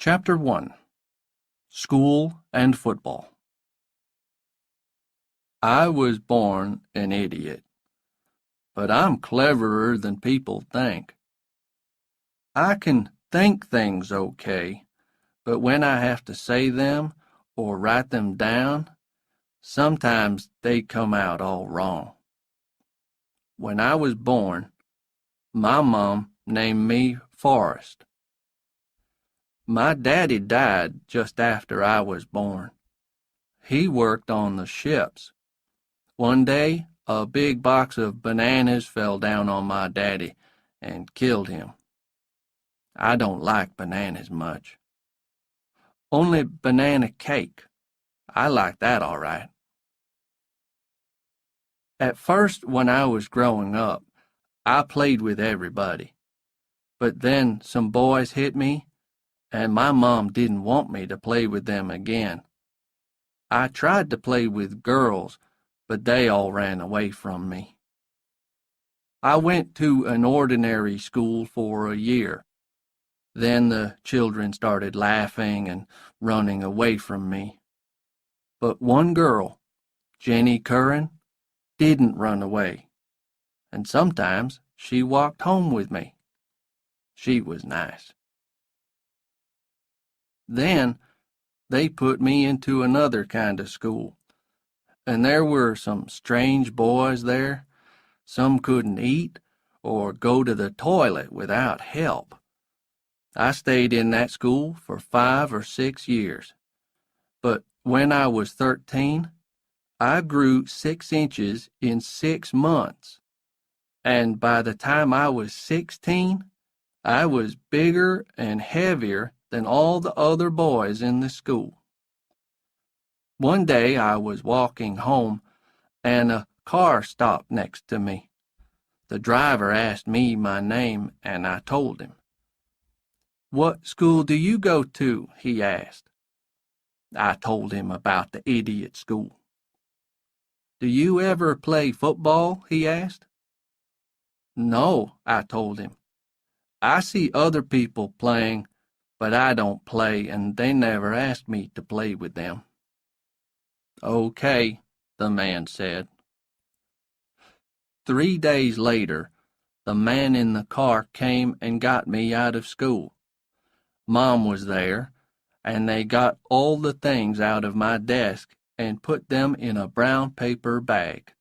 Chapter 1 School and Football. I was born an idiot, but I'm cleverer than people think. I can think things okay, but when I have to say them or write them down, sometimes they come out all wrong. When I was born, my mom named me Forrest. My daddy died just after I was born. He worked on the ships. One day, a big box of bananas fell down on my daddy and killed him. I don't like bananas much. Only banana cake. I like that all right. At first, when I was growing up, I played with everybody. But then some boys hit me, and my mom didn't want me to play with them again. I tried to play with girls, but they all ran away from me. I went to an ordinary school for a year. Then the children started laughing and running away from me. But one girl, Jenny Curran, didn't run away, and sometimes she walked home with me. She was nice. Then they put me into another kind of school, and there were some strange boys there. Some couldn't eat or go to the toilet without help. I stayed in that school for 5 or 6 years, but when I was 13, I grew 6 inches in 6 months, and by the time I was 16, I was bigger and heavier than all the other boys in the school. One day I was walking home, and a car stopped next to me. The driver asked me my name, and I told him. "What school do you go to?" he asked. I told him about the idiot school. "Do you ever play football?" he asked. "No," I told him. "I see other people playing, but I don't play, and they never asked me to play with them." "Okay," the man said. 3 days later, the man in the car came and got me out of school. Mom was there, and they got all the things out of my desk and put them in a brown paper bag.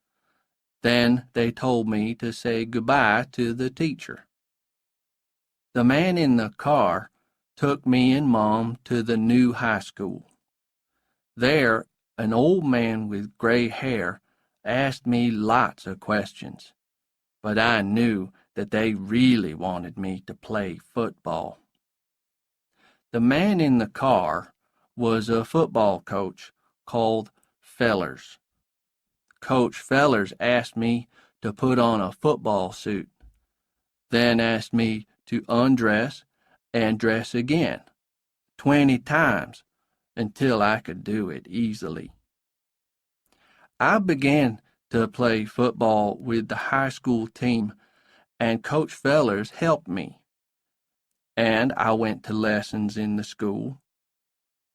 Then they told me to say goodbye to the teacher. The man in the car took me and Mom to the new high school. There, an old man with gray hair asked me lots of questions, but I knew that they really wanted me to play football. The man in the car was a football coach called Fellers. Coach Fellers asked me to put on a football suit, then asked me to undress and dress again 20 times until I could do it easily. I began to play football with the high school team, and Coach Fellers helped me. And I went to lessons in the school.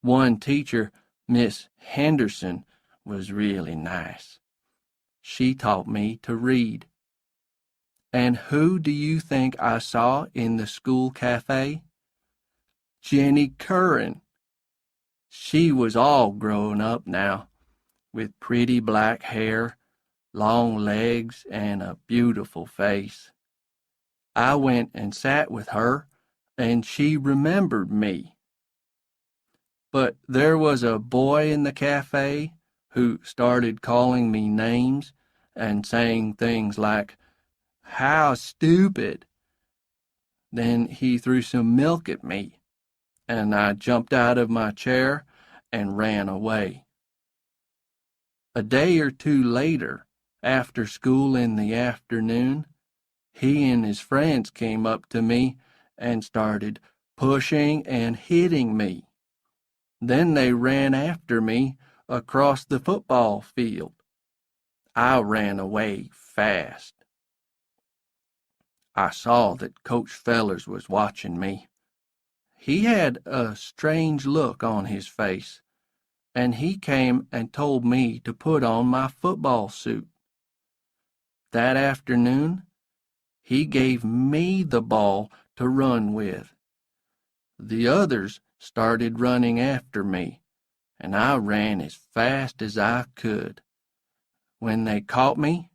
One teacher, Miss Henderson, was really nice. She taught me to read. And who do you think I saw in the school cafe? Jenny Curran. She was all grown up now, with pretty black hair, long legs, and a beautiful face. I went and sat with her, and she remembered me. But there was a boy in the cafe who started calling me names and saying things like, "How stupid." Then he threw some milk at me, and I jumped out of my chair and ran away. A day or two later, after school in the afternoon, he and his friends came up to me and started pushing and hitting me. Then they ran after me across the football field. I ran away fast. I saw that Coach Fellers was watching me. He had a strange look on his face, and he came and told me to put on my football suit. That afternoon, he gave me the ball to run with. The others started running after me, and I ran as fast as I could. When they caught me,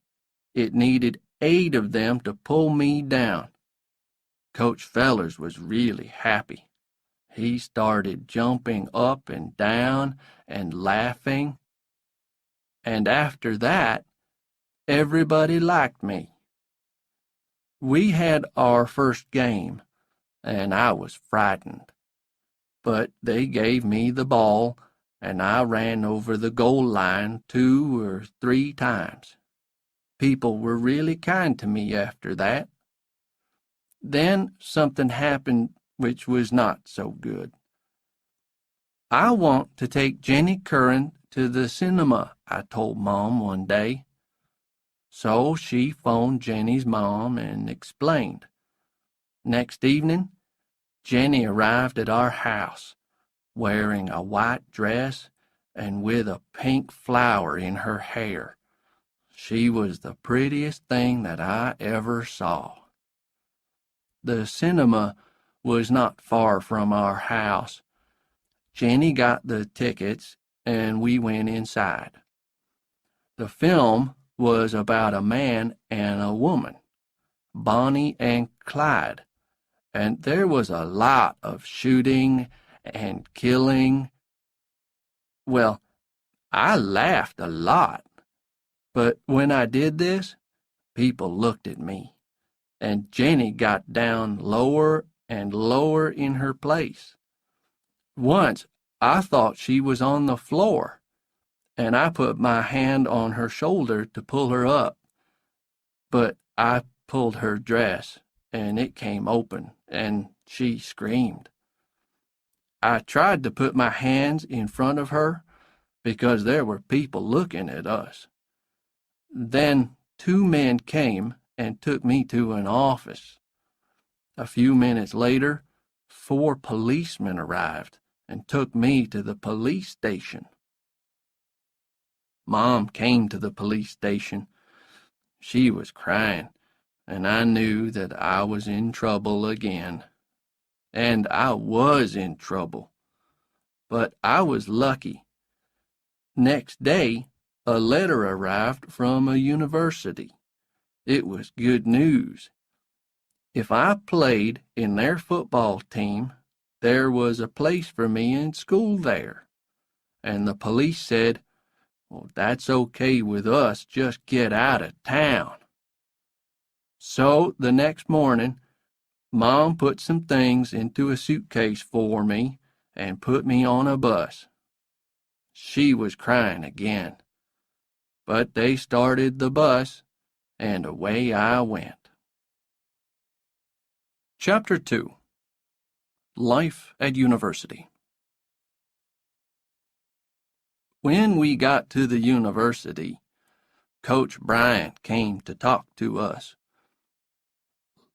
it needed 8 of them to pull me down. Coach Fellers was really happy. He started jumping up and down and laughing. And after that, everybody liked me. We had our first game, and I was frightened. But they gave me the ball, and I ran over the goal line 2 or 3 times. People were really kind to me after that. Then something happened which was not so good. I want to take Jenny Curran to the cinema, I told Mom one day. So she phoned Jenny's mom and explained. Next evening, Jenny arrived at our house, wearing a white dress and with a pink flower in her hair. She was the prettiest thing that I ever saw. The cinema was not far from our house. Jenny got the tickets, and we went inside. The film was about a man and a woman, Bonnie and Clyde, and there was a lot of shooting and killing. Well, I laughed a lot, but when I did this, people looked at me, and Jenny got down lower and lower in her place. Once I thought she was on the floor, and I put my hand on her shoulder to pull her up, but I pulled her dress, and it came open, and she screamed. I tried to put my hands in front of her because there were people looking at us. Then 2 men came and took me to an office. A few minutes later, 4 policemen arrived and took me to the police station. Mom came to the police station. She was crying, and I knew that I was in trouble again. And I was in trouble. But I was lucky. Next day, a letter arrived from a university. It was good news. If I played in their football team, there was a place for me in school there. And the police said, "Well, that's okay with us, just get out of town." So the next morning, Mom put some things into a suitcase for me and put me on a bus. She was crying again. But they started the bus, and away I went. Chapter 2. Life at University. When we got to the university, Coach Bryant came to talk to us.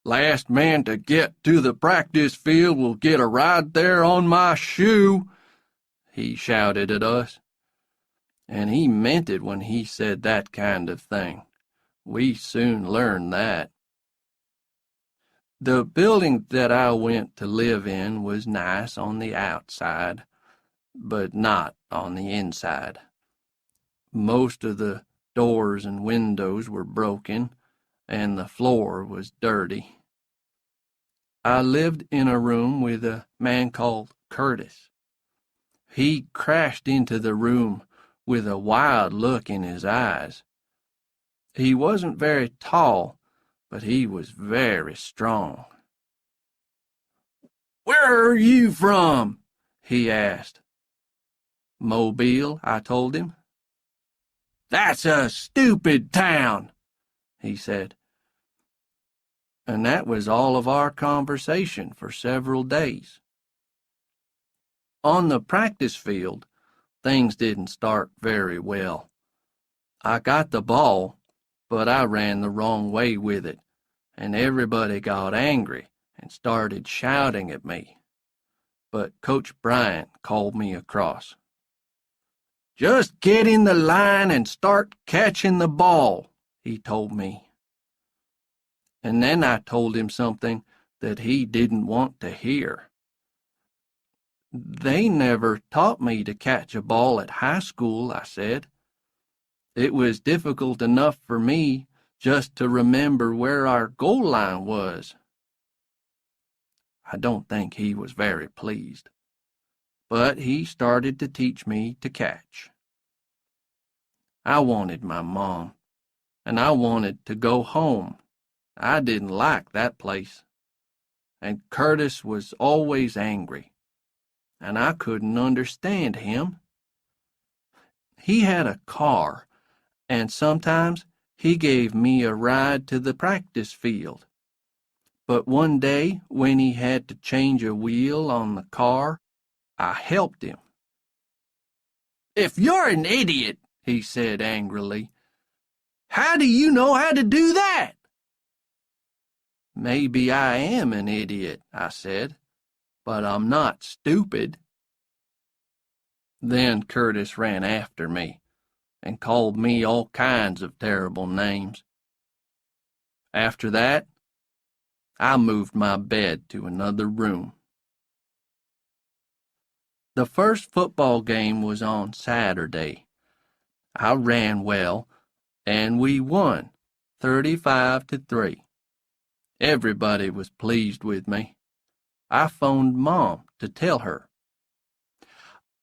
"Last man to get to the practice field will get a ride there on my shoe," he shouted at us. And he meant it when he said that kind of thing. We soon learned that. The building that I went to live in was nice on the outside, but not on the inside. Most of the doors and windows were broken, and the floor was dirty. I lived in a room with a man called Curtis. He crashed into the room with a wild look in his eyes. He wasn't very tall, but he was very strong. "Where are you from?" he asked. "Mobile," I told him. "That's a stupid town," he said. And that was all of our conversation for several days. On the practice field, things didn't start very well. I got the ball, but I ran the wrong way with it, and everybody got angry and started shouting at me. but Coach Bryant called me across. "Just get in the line and start catching the ball," he told me. And then I told him something that he didn't want to hear. "They never taught me to catch a ball at high school," I said. "It was difficult enough for me just to remember where our goal line was." I don't think he was very pleased, but he started to teach me to catch. I wanted my mom, and I wanted to go home. I didn't like that place, and Curtis was always angry, and I couldn't understand him. He had a car, and sometimes he gave me a ride to the practice field. But one day, when he had to change a wheel on the car, I helped him. "If you're an idiot," he said angrily, "how do you know how to do that?" "Maybe I am an idiot," I said, "but I'm not stupid." Then Curtis ran after me and called me all kinds of terrible names. After that, I moved my bed to another room. The first football game was on Saturday. I ran well, and we won 35-3. Everybody was pleased with me. I phoned Mom to tell her.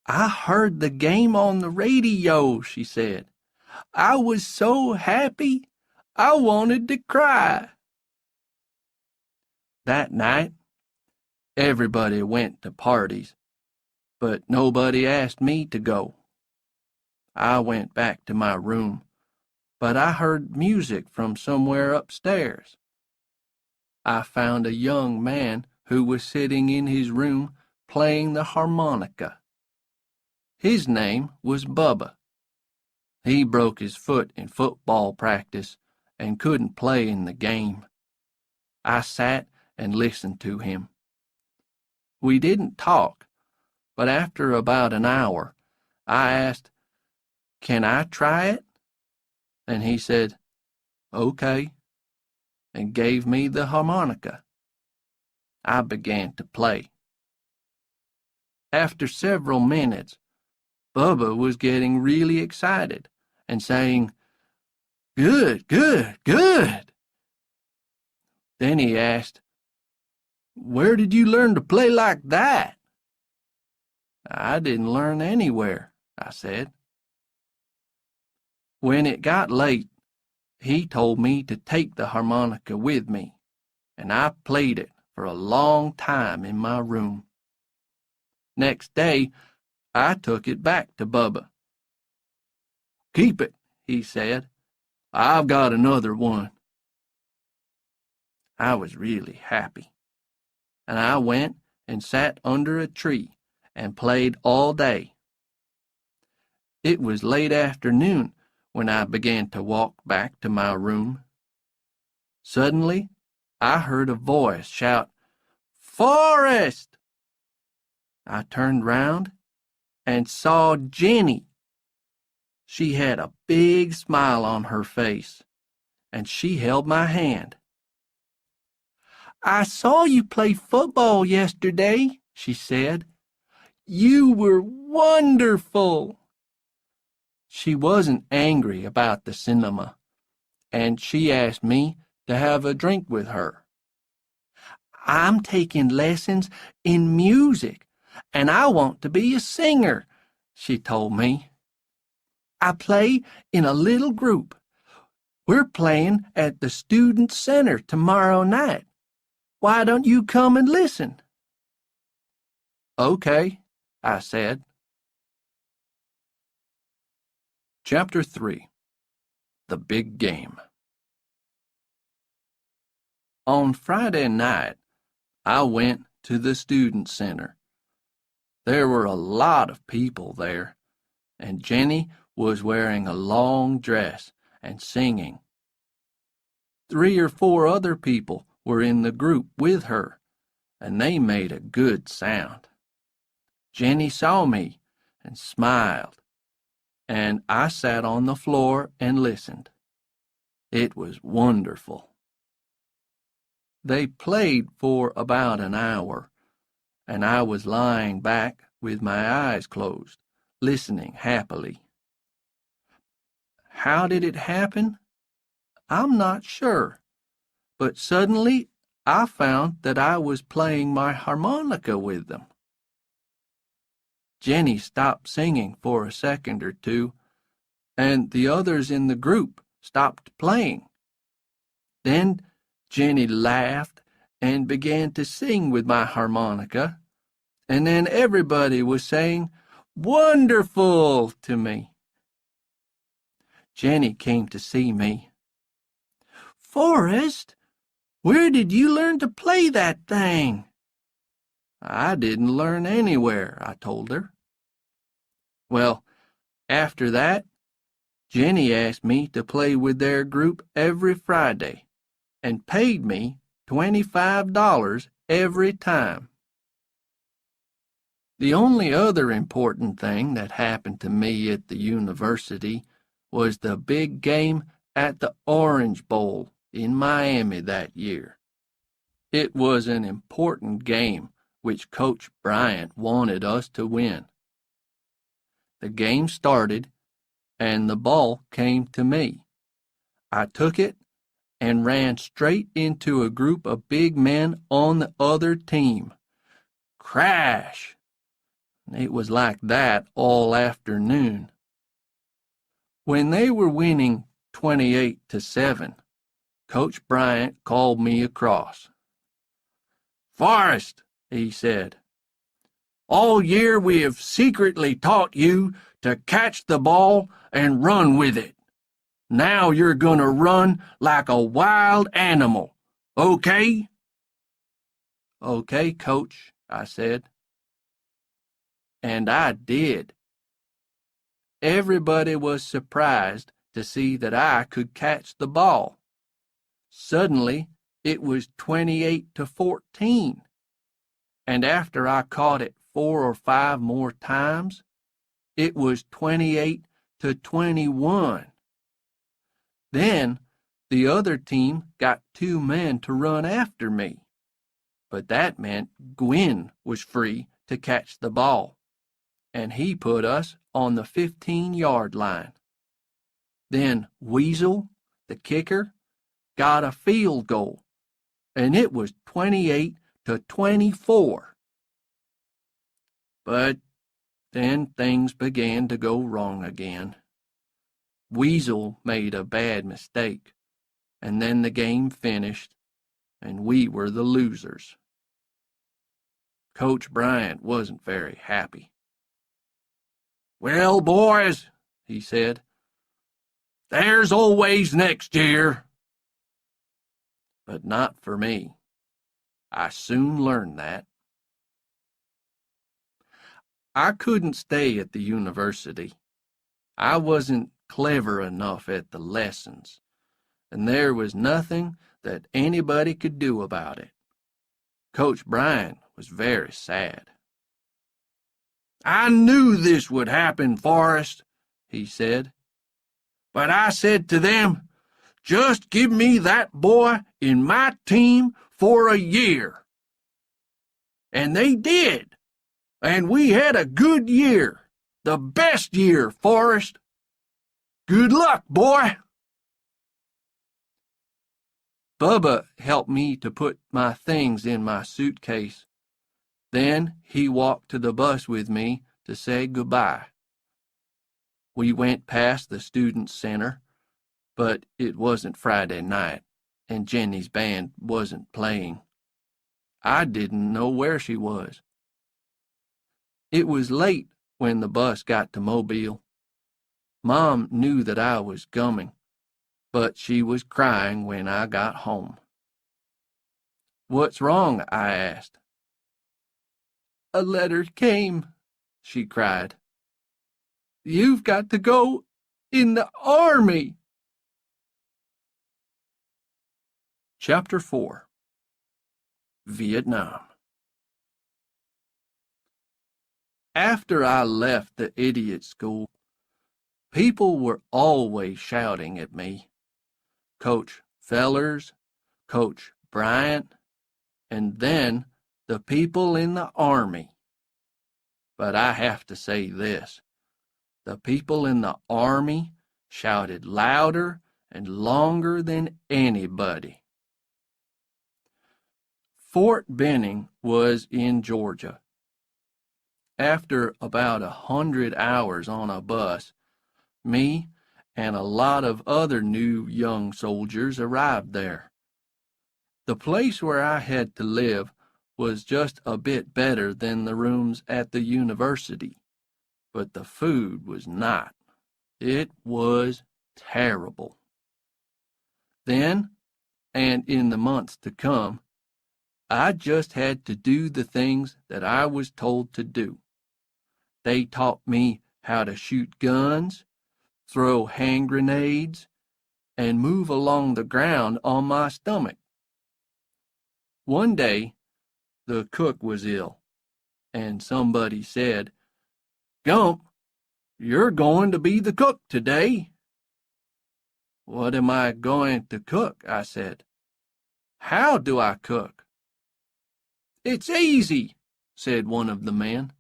"I heard the game on the radio," she said. "I was so happy, I wanted to cry." That night, everybody went to parties, but nobody asked me to go. I went back to my room, but I heard music from somewhere upstairs. I found a young man who was sitting in his room playing the harmonica. His name was Bubba. He broke his foot in football practice and couldn't play in the game. I sat and listened to him. We didn't talk, but after about an hour, I asked, "Can I try it?" And he said, "Okay," and gave me the harmonica. I began to play. After several minutes, Bubba was getting really excited and saying, "Good, good, good." Then he asked, "Where did you learn to play like that?" "I didn't learn anywhere," I said. When it got late, he told me to take the harmonica with me, and I played it for a long time in my room. Next day, I took it back to Bubba. "Keep it," he said. "I've got another one." I was really happy, and I went and sat under a tree and played all day. It was late afternoon when I began to walk back to my room. Suddenly, I heard a voice shout, "Forrest!" I turned round and saw Jenny. She had a big smile on her face, and she held my hand. "I saw you play football yesterday," she said. "You were wonderful." She wasn't angry about the cinema, and she asked me to have a drink with her. "I'm taking lessons in music, and I want to be a singer," she told me. "I play in a little group. We're playing at the Student Center tomorrow night. Why don't you come and listen?" "Okay," I said. Chapter 3. The Big Game. On Friday night, I went to the Student Center. There were a lot of people there, and Jenny was wearing a long dress and singing. 3 or 4 other people were in the group with her, and they made a good sound. Jenny saw me and smiled, and I sat on the floor and listened. It was wonderful. They played for about an hour, and I was lying back with my eyes closed, listening happily. How did it happen? I'm not sure, but suddenly I found that I was playing my harmonica with them. Jenny stopped singing for a second or two, and the others in the group stopped playing. Then Jenny laughed and began to sing with my harmonica, and then everybody was saying, "Wonderful!" to me. Jenny came to see me. "Forrest, where did you learn to play that thing?" "I didn't learn anywhere," I told her. Well, after that, Jenny asked me to play with their group every Friday and paid me $25 every time. The only other important thing that happened to me at the university was the big game at the Orange Bowl in Miami that year. It was an important game which Coach Bryant wanted us to win. The game started, and the ball came to me. I took it and ran straight into a group of big men on the other team. Crash! It was like that all afternoon. When they were winning 28-7, Coach Bryant called me across. "Forrest," he said, "all year we have secretly taught you to catch the ball and run with it. Now you're going to run like a wild animal, okay?" "Okay, Coach," I said. And I did. Everybody was surprised to see that I could catch the ball. Suddenly, it was 28-14. And after I caught it 4 or 5 more times, it was 28-21. Then the other team got 2 men to run after me, but that meant Gwyn was free to catch the ball, and he put us on the 15-yard line. Then Weasel, the kicker, got a field goal, and it was 28-24. But then things began to go wrong again. Weasel made a bad mistake, and then the game finished, and we were the losers. Coach Bryant wasn't very happy. "Well, boys," he said, "there's always next year." But not for me. I soon learned that. I couldn't stay at the university. I wasn't clever enough at the lessons, and there was nothing that anybody could do about it. Coach Bryant was very sad. "I knew this would happen, Forrest," he said. "But I said to them, just give me that boy in my team for a year. And they did. And we had a good year. The best year, Forrest. Good luck, boy." Bubba helped me to put my things in my suitcase. Then he walked to the bus with me to say goodbye. We went past the Student Center, but it wasn't Friday night, and Jenny's band wasn't playing. I didn't know where she was. It was late when the bus got to Mobile. Mom knew that I was coming, but she was crying when I got home. "What's wrong?" I asked. "A letter came," she cried. "You've got to go in the Army." Chapter 4. Vietnam. After I left the idiot school, people were always shouting at me. Coach Fellers, Coach Bryant, and then the people in the Army. But I have to say this. The people in the Army shouted louder and longer than anybody. Fort Benning was in Georgia. After about 100 hours on a bus, me and a lot of other new young soldiers arrived there. The place where I had to live was just a bit better than the rooms at the university, but the food was not. It was terrible. Then, and in the months to come, I just had to do the things that I was told to do. They taught me how to shoot guns, throw hand grenades, and move along the ground on my stomach. One day, the cook was ill, and somebody said, "Gump, you're going to be the cook today." "What am I going to cook?" I said. "How do I cook?" "It's easy," said one of the men.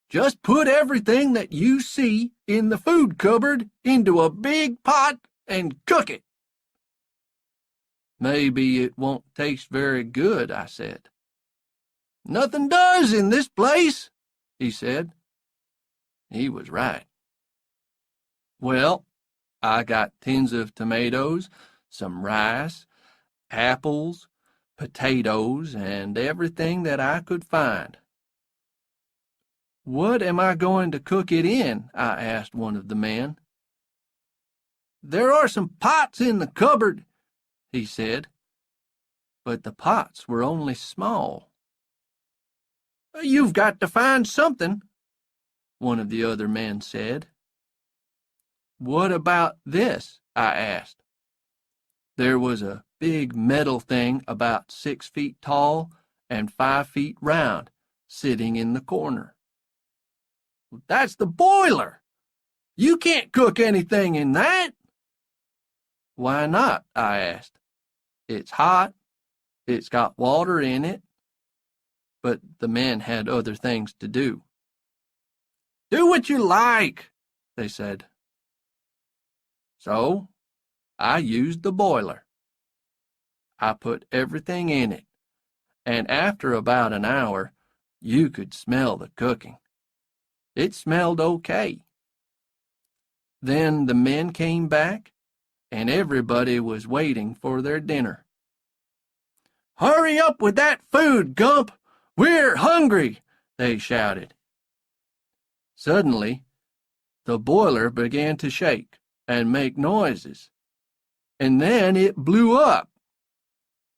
"Just put everything that you see in the food cupboard into a big pot and cook it." "Maybe it won't taste very good," I said. "Nothing does in this place," he said. He was right. Well, I got tins of tomatoes, some rice, apples, potatoes, and everything that I could find. "What am I going to cook it in?" I asked one of the men. "There are some pots in the cupboard," he said, but the pots were only small. "You've got to find something," one of the other men said. "What about this?" I asked. There was a big metal thing about 6 feet tall and 5 feet round, sitting in the corner. "That's the boiler. You can't cook anything in that." "Why not?" I asked. "It's hot. It's got water in it." But the men had other things to do. "Do what you like," they said. So I used the boiler. I put everything in it, and after about an hour, you could smell the cooking. It smelled okay. Then the men came back, and everybody was waiting for their dinner. "Hurry up with that food, Gump! We're hungry!" they shouted. Suddenly, the boiler began to shake and make noises, and then it blew up.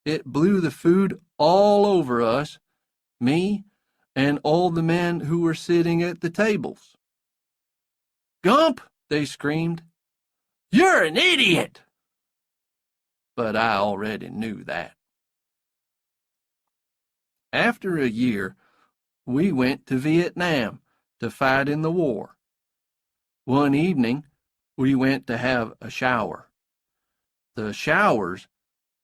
It blew the food all over us, me, and all the men who were sitting at the tables. "Gump!" they screamed. "You're an idiot!" But I already knew that. After a year, we went to Vietnam to fight in the war. One evening, we went to have a shower. The showers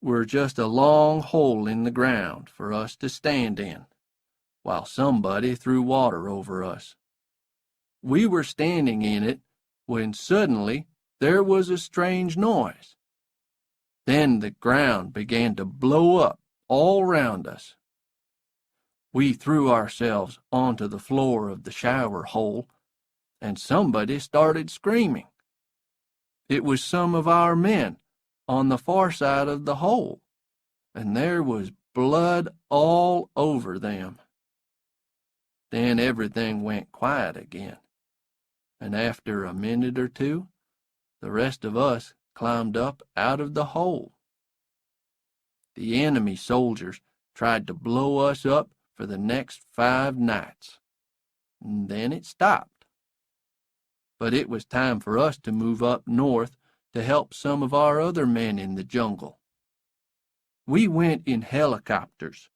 were just a long hole in the ground for us to stand in, while somebody threw water over us. We were standing in it when suddenly there was a strange noise. Then the ground began to blow up all round us. We threw ourselves onto the floor of the shower hole, and somebody started screaming. It was some of our men on the far side of the hole, and there was blood all over them. Then everything went quiet again, and after a minute or two, the rest of us climbed up out of the hole. The enemy soldiers tried to blow us up for the next 5 nights, and then it stopped. But it was time for us to move up north to help some of our other men in the jungle. We went in helicopters,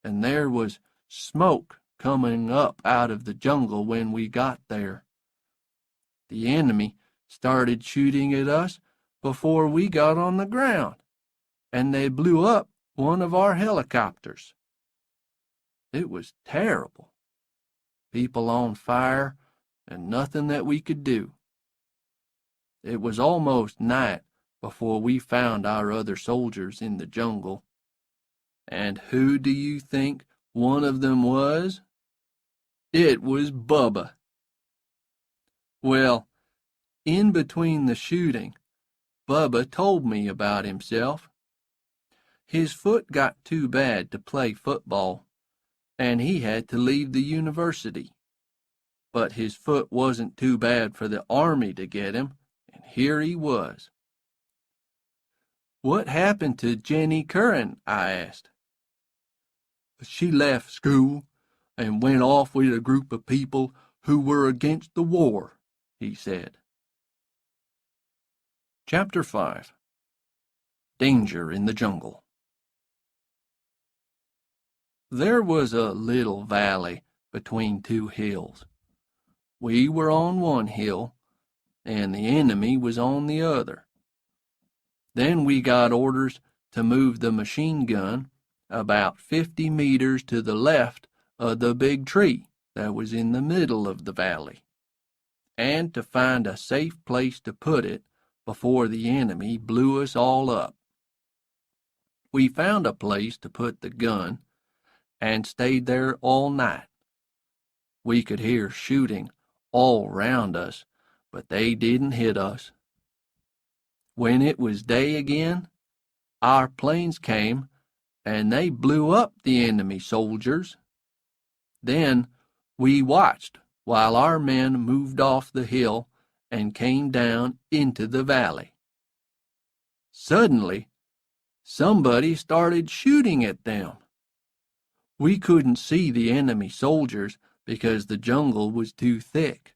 and there was smoke coming up out of the jungle when we got there. The enemy started shooting at us before we got on the ground, and they blew up one of our helicopters. It was terrible. People on fire, and nothing that we could do. It was almost night before we found our other soldiers in the jungle. And who do you think one of them was? It was Bubba. Well, in between the shooting, Bubba told me about himself. His foot got too bad to play football, and he had to leave the university. But his foot wasn't too bad for the army to get him, and here he was. "What happened to Jenny Curran?" I asked. "She left school and went off with a group of people who were against the war," he said. Chapter 5. Danger in the Jungle. There was a little valley between two hills. We were on one hill, and the enemy was on the other. Then we got orders to move the machine gun about 50 meters to the left of the big tree that was in the middle of the valley, and to find a safe place to put it before the enemy blew us all up. We found a place to put the gun and stayed there all night. We could hear shooting all round us, but they didn't hit us. When it was day again, our planes came and they blew up the enemy soldiers. Then we watched while our men moved off the hill and came down into the valley. Suddenly, somebody started shooting at them. We couldn't see the enemy soldiers because the jungle was too thick,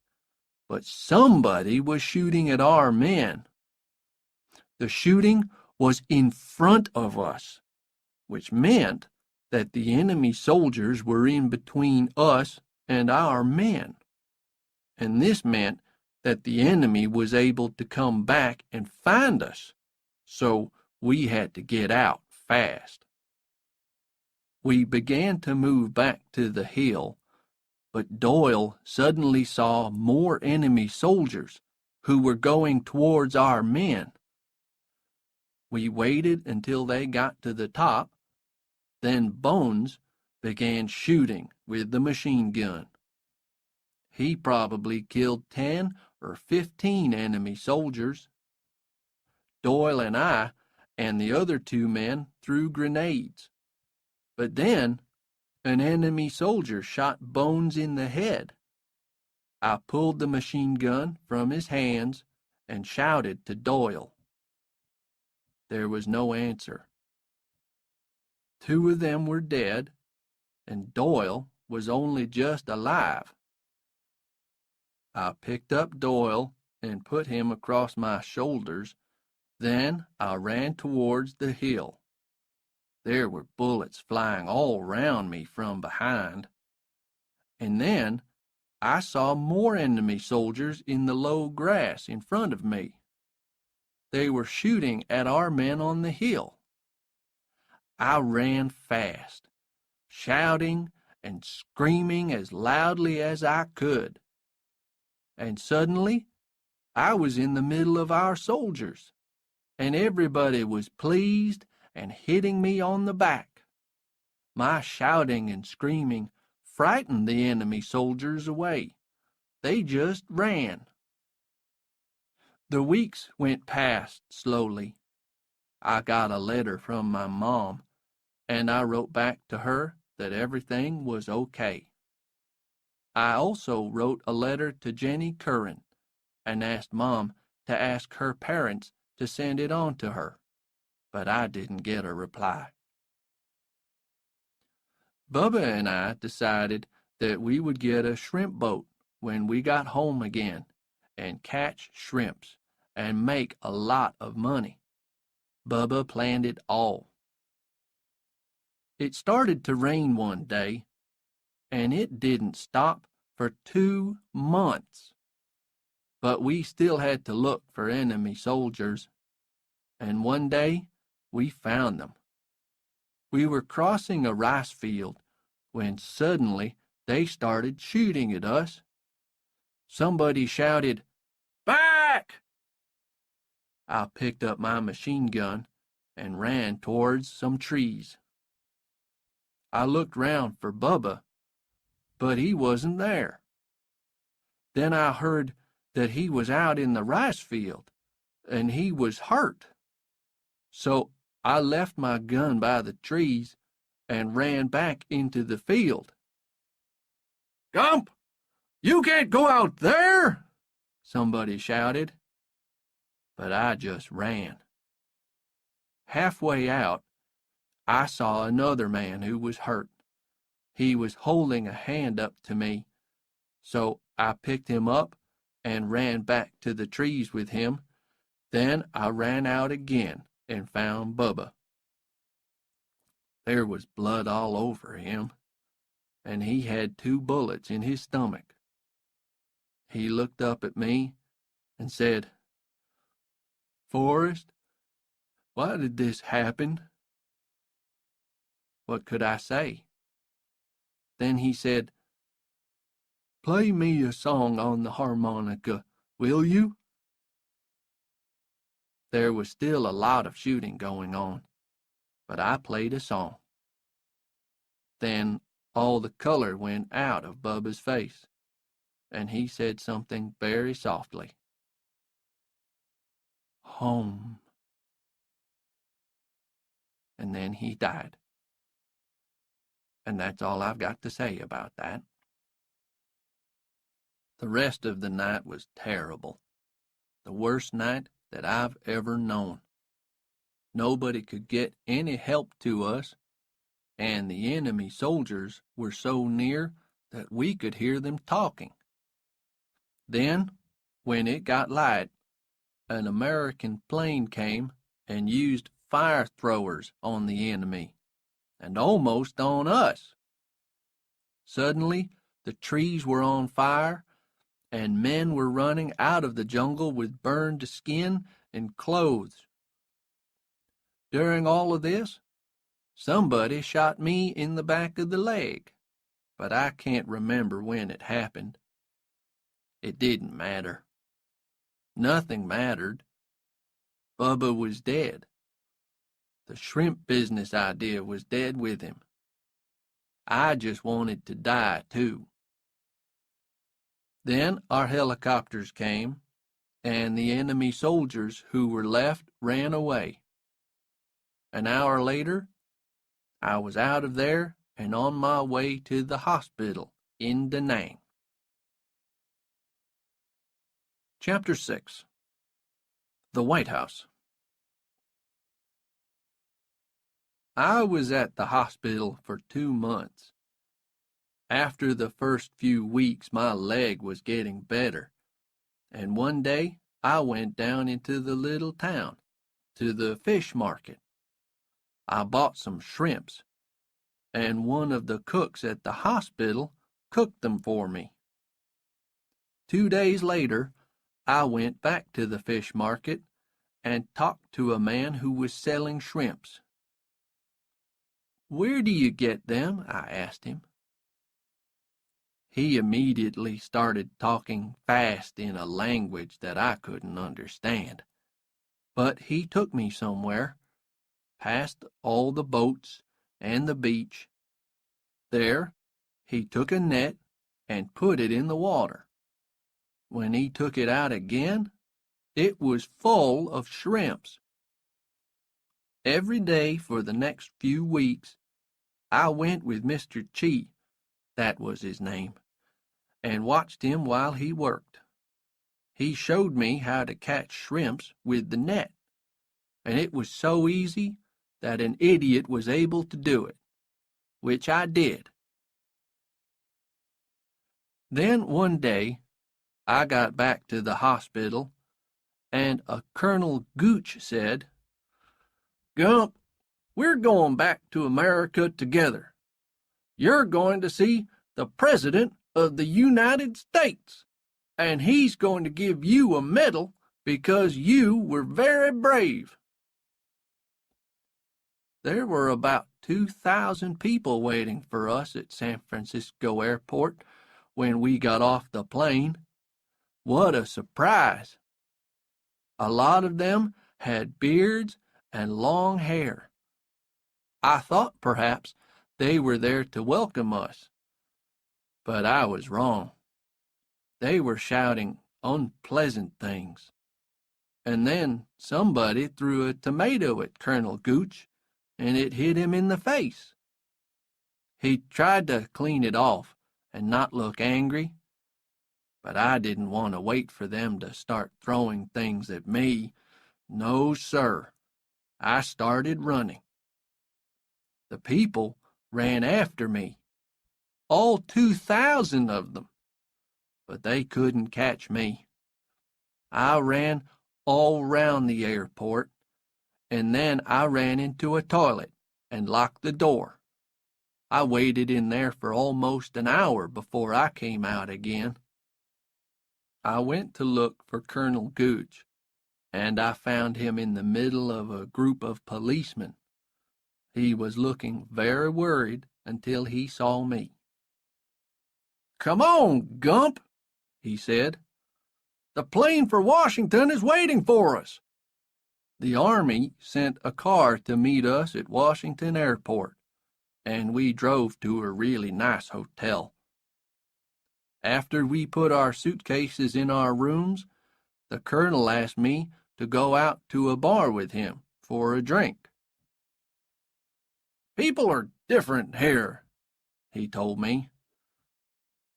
but somebody was shooting at our men. The shooting was in front of us, which meant that the enemy soldiers were in between us and our men. And this meant that the enemy was able to come back and find us, so we had to get out fast. We began to move back to the hill, but Doyle suddenly saw more enemy soldiers who were going towards our men. We waited until they got to the top, then Bones began shooting with the machine gun. He probably killed 10 or 15 enemy soldiers. Doyle and I and the other two men threw grenades. But then an enemy soldier shot Bones in the head. I pulled the machine gun from his hands and shouted to Doyle. There was no answer. 2 of them were dead, and Doyle was only just alive. I picked up Doyle and put him across my shoulders. Then I ran towards the hill. There were bullets flying all round me from behind. And then I saw more enemy soldiers in the low grass in front of me. They were shooting at our men on the hill. I ran fast, shouting and screaming as loudly as I could. And suddenly, I was in the middle of our soldiers, and everybody was pleased and hitting me on the back. My shouting and screaming frightened the enemy soldiers away. They just ran. The weeks went past slowly. I got a letter from my mom, and I wrote back to her that everything was okay. I also wrote a letter to Jenny Curran and asked Mom to ask her parents to send it on to her, but I didn't get a reply. Bubba and I decided that we would get a shrimp boat when we got home again and catch shrimps and make a lot of money. Bubba planned it all. It started to rain one day, and it didn't stop for 2 months. But we still had to look for enemy soldiers, and one day we found them. We were crossing a rice field when suddenly they started shooting at us. Somebody shouted, "Back!" I picked up my machine gun and ran towards some trees. I looked round for Bubba, but he wasn't there. Then I heard that he was out in the rice field, and he was hurt. So I left my gun by the trees and ran back into the field. "Gump, you can't go out there!" somebody shouted. But I just ran. Halfway out, I saw another man who was hurt. He was holding a hand up to me, so I picked him up and ran back to the trees with him. Then I ran out again and found Bubba. There was blood all over him, and he had 2 bullets in his stomach. He looked up at me and said, "Forrest, why did this happen?" What could I say? Then he said, "Play me a song on the harmonica, will you?" There was still a lot of shooting going on, but I played a song. Then all the color went out of Bubba's face, and he said something very softly. "Home." And then he died. And that's all I've got to say about that. The rest of the night was terrible. The worst night that I've ever known. Nobody could get any help to us, and the enemy soldiers were so near that we could hear them talking. Then, when it got light, an American plane came and used fire throwers on the enemy, and almost on us. Suddenly, the trees were on fire, and men were running out of the jungle with burned skin and clothes. During all of this, somebody shot me in the back of the leg, but I can't remember when it happened. It didn't matter. Nothing mattered. Bubba was dead. The shrimp business idea was dead with him. I just wanted to die, too. Then our helicopters came, and the enemy soldiers who were left ran away. An hour later, I was out of there and on my way to the hospital in Da Nang. Chapter 6. The White House. I was at the hospital for 2 months. After the first few weeks, my leg was getting better, and one day I went down into the little town, to the fish market. I bought some shrimps, and one of the cooks at the hospital cooked them for me. 2 days later, I went back to the fish market and talked to a man who was selling shrimps. "Where do you get them?" I asked him. He immediately started talking fast in a language that I couldn't understand. But he took me somewhere, past all the boats and the beach. There, he took a net and put it in the water. When he took it out again, it was full of shrimps. Every day for the next few weeks, I went with Mr. Chi, that was his name, and watched him while he worked. He showed me how to catch shrimps with the net, and it was so easy that an idiot was able to do it, which I did. Then one day, I got back to the hospital, and a Colonel Gooch said, "Gump, we're going back to America together. You're going to see the President of the United States, and he's going to give you a medal because you were very brave." There were about 2,000 people waiting for us at San Francisco Airport when we got off the plane. What a surprise! A lot of them had beards and long hair. I thought perhaps they were there to welcome us, but I was wrong. They were shouting unpleasant things. And then somebody threw a tomato at Colonel Gooch, and it hit him in the face. He tried to clean it off and not look angry, but I didn't want to wait for them to start throwing things at me. No, sir. I started running. The people ran after me, all 2,000 of them, but they couldn't catch me. I ran all round the airport, and then I ran into a toilet and locked the door. I waited in there for almost an hour before I came out again. I went to look for Colonel Gooch, and I found him in the middle of a group of policemen. He was looking very worried until he saw me. "Come on, Gump," he said. "The plane for Washington is waiting for us." The Army sent a car to meet us at Washington Airport, and we drove to a really nice hotel. After we put our suitcases in our rooms, the colonel asked me to go out to a bar with him for a drink. "People are different here," he told me.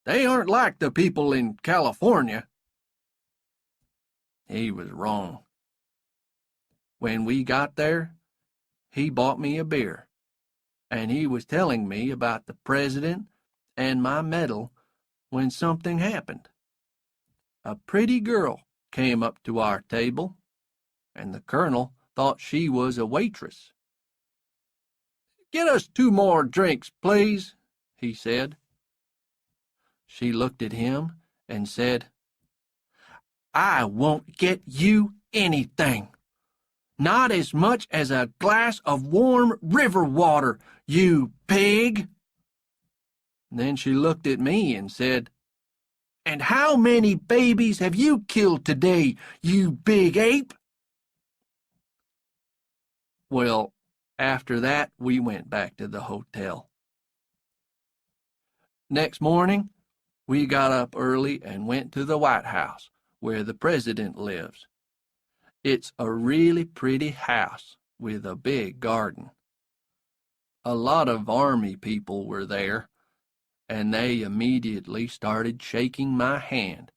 "They aren't like the people in California." He was wrong. When we got there, he bought me a beer, and he was telling me about the president and my medal when something happened. A pretty girl came up to our table, and the colonel thought she was a waitress. "Get us 2 more drinks, please," he said. She looked at him and said, "I won't get you anything. Not as much as a glass of warm river water, you pig." Then she looked at me and said, "And how many babies have you killed today, you big ape?" Well, after that, we went back to the hotel. Next morning, we got up early and went to the White House, where the president lives. It's a really pretty house with a big garden. A lot of Army people were there, and they immediately started shaking my hand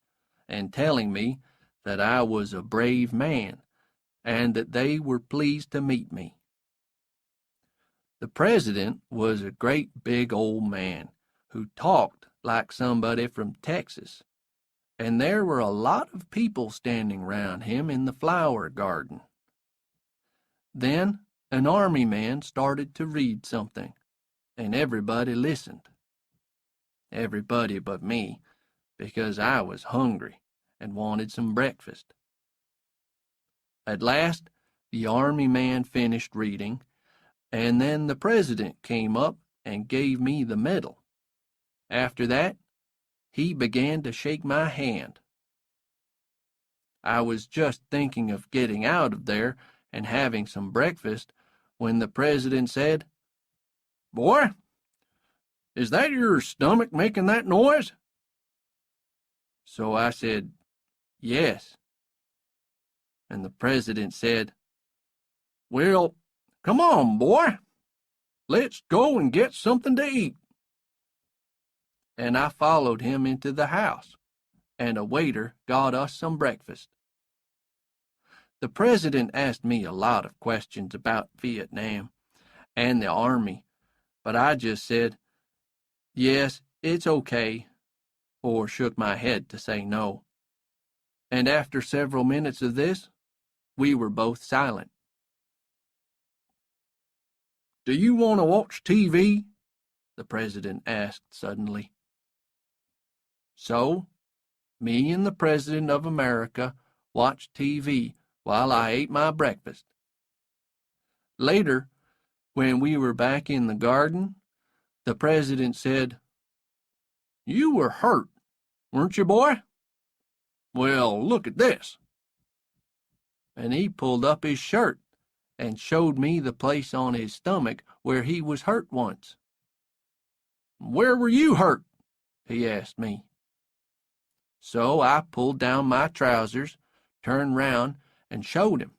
and telling me that I was a brave man and that they were pleased to meet me. The president was a great big old man who talked like somebody from Texas, and there were a lot of people standing round him in the flower garden. Then an Army man started to read something, and everybody listened. Everybody but me, because I was hungry and wanted some breakfast. At last, the Army man finished reading, and then the president came up and gave me the medal. After that, he began to shake my hand. I was just thinking of getting out of there and having some breakfast when the president said, "Boy, is that your stomach making that noise?" So I said, "Yes." And the president said, "Well, come on, boy. Let's go and get something to eat." And I followed him into the house, and a waiter got us some breakfast. The president asked me a lot of questions about Vietnam and the Army, but I just said, "Yes, it's okay," or shook my head to say no. And after several minutes of this, we were both silent. "Do you want to watch TV?" the president asked suddenly. So, me and the President of America watched TV while I ate my breakfast. Later, when we were back in the garden, the President said, "You were hurt, weren't you, boy? Well, look at this." And he pulled up his shirt and showed me the place on his stomach where he was hurt once. "Where were you hurt?" he asked me. So I pulled down my trousers, turned round, and showed him.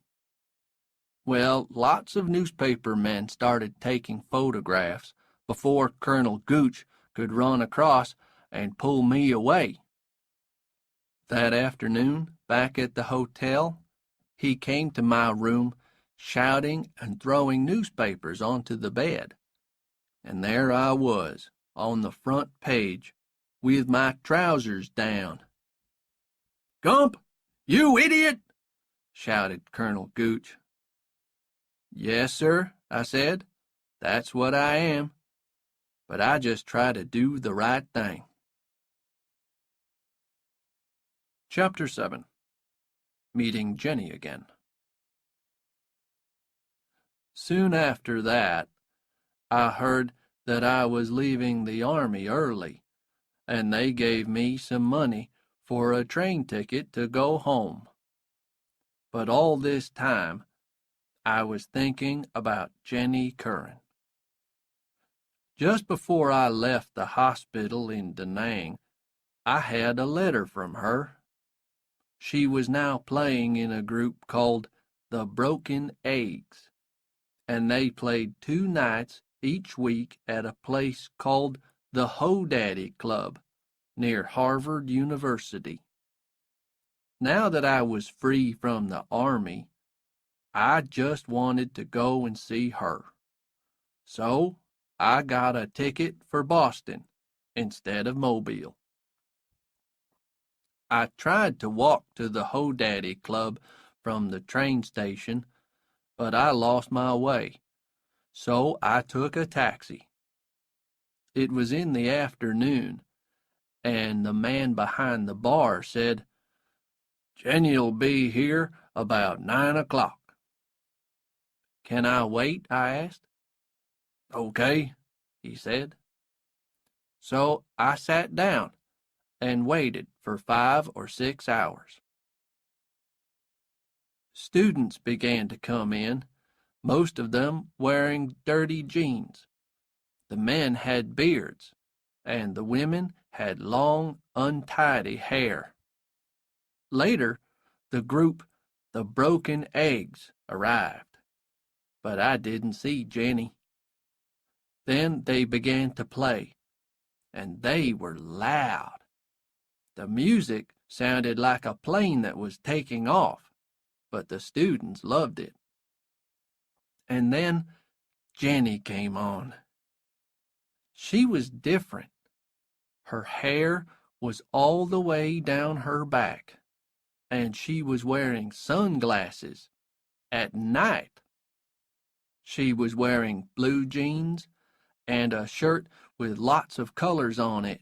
Well, lots of newspaper men started taking photographs before Colonel Gooch could run across and pull me away. That afternoon, back at the hotel, he came to my room shouting and throwing newspapers onto the bed. And there I was, on the front page, with my trousers down. "Gump, you idiot!" shouted Colonel Gooch. "Yes, sir," I said. "That's what I am. But I just try to do the right thing." Chapter 7. Meeting Jenny Again. Soon after that, I heard that I was leaving the army early, and they gave me some money for a train ticket to go home. But all this time, I was thinking about Jenny Curran. Just before I left the hospital in Da Nang, I had a letter from her. She was now playing in a group called the Broken Eggs, and they played 2 nights each week at a place called the Ho-Daddy Club near Harvard University. Now that I was free from the army, I just wanted to go and see her. So I got a ticket for Boston instead of Mobile. I tried to walk to the Ho-Daddy Club from the train station, but I lost my way, so I took a taxi. It was in the afternoon, and the man behind the bar said, "Jenny'll be here about 9 o'clock. "Can I wait?" I asked. "Okay," he said. So I sat down and waited for 5 or 6 hours. Students began to come in, most of them wearing dirty jeans. The men had beards, and the women had long, untidy hair. Later, the group, the Broken Eggs, arrived, but I didn't see Jenny. Then they began to play, and they were loud. The music sounded like a plane that was taking off, but the students loved it. And then Jenny came on. She was different. Her hair was all the way down her back, and she was wearing sunglasses at night. She was wearing blue jeans and a shirt with lots of colors on it.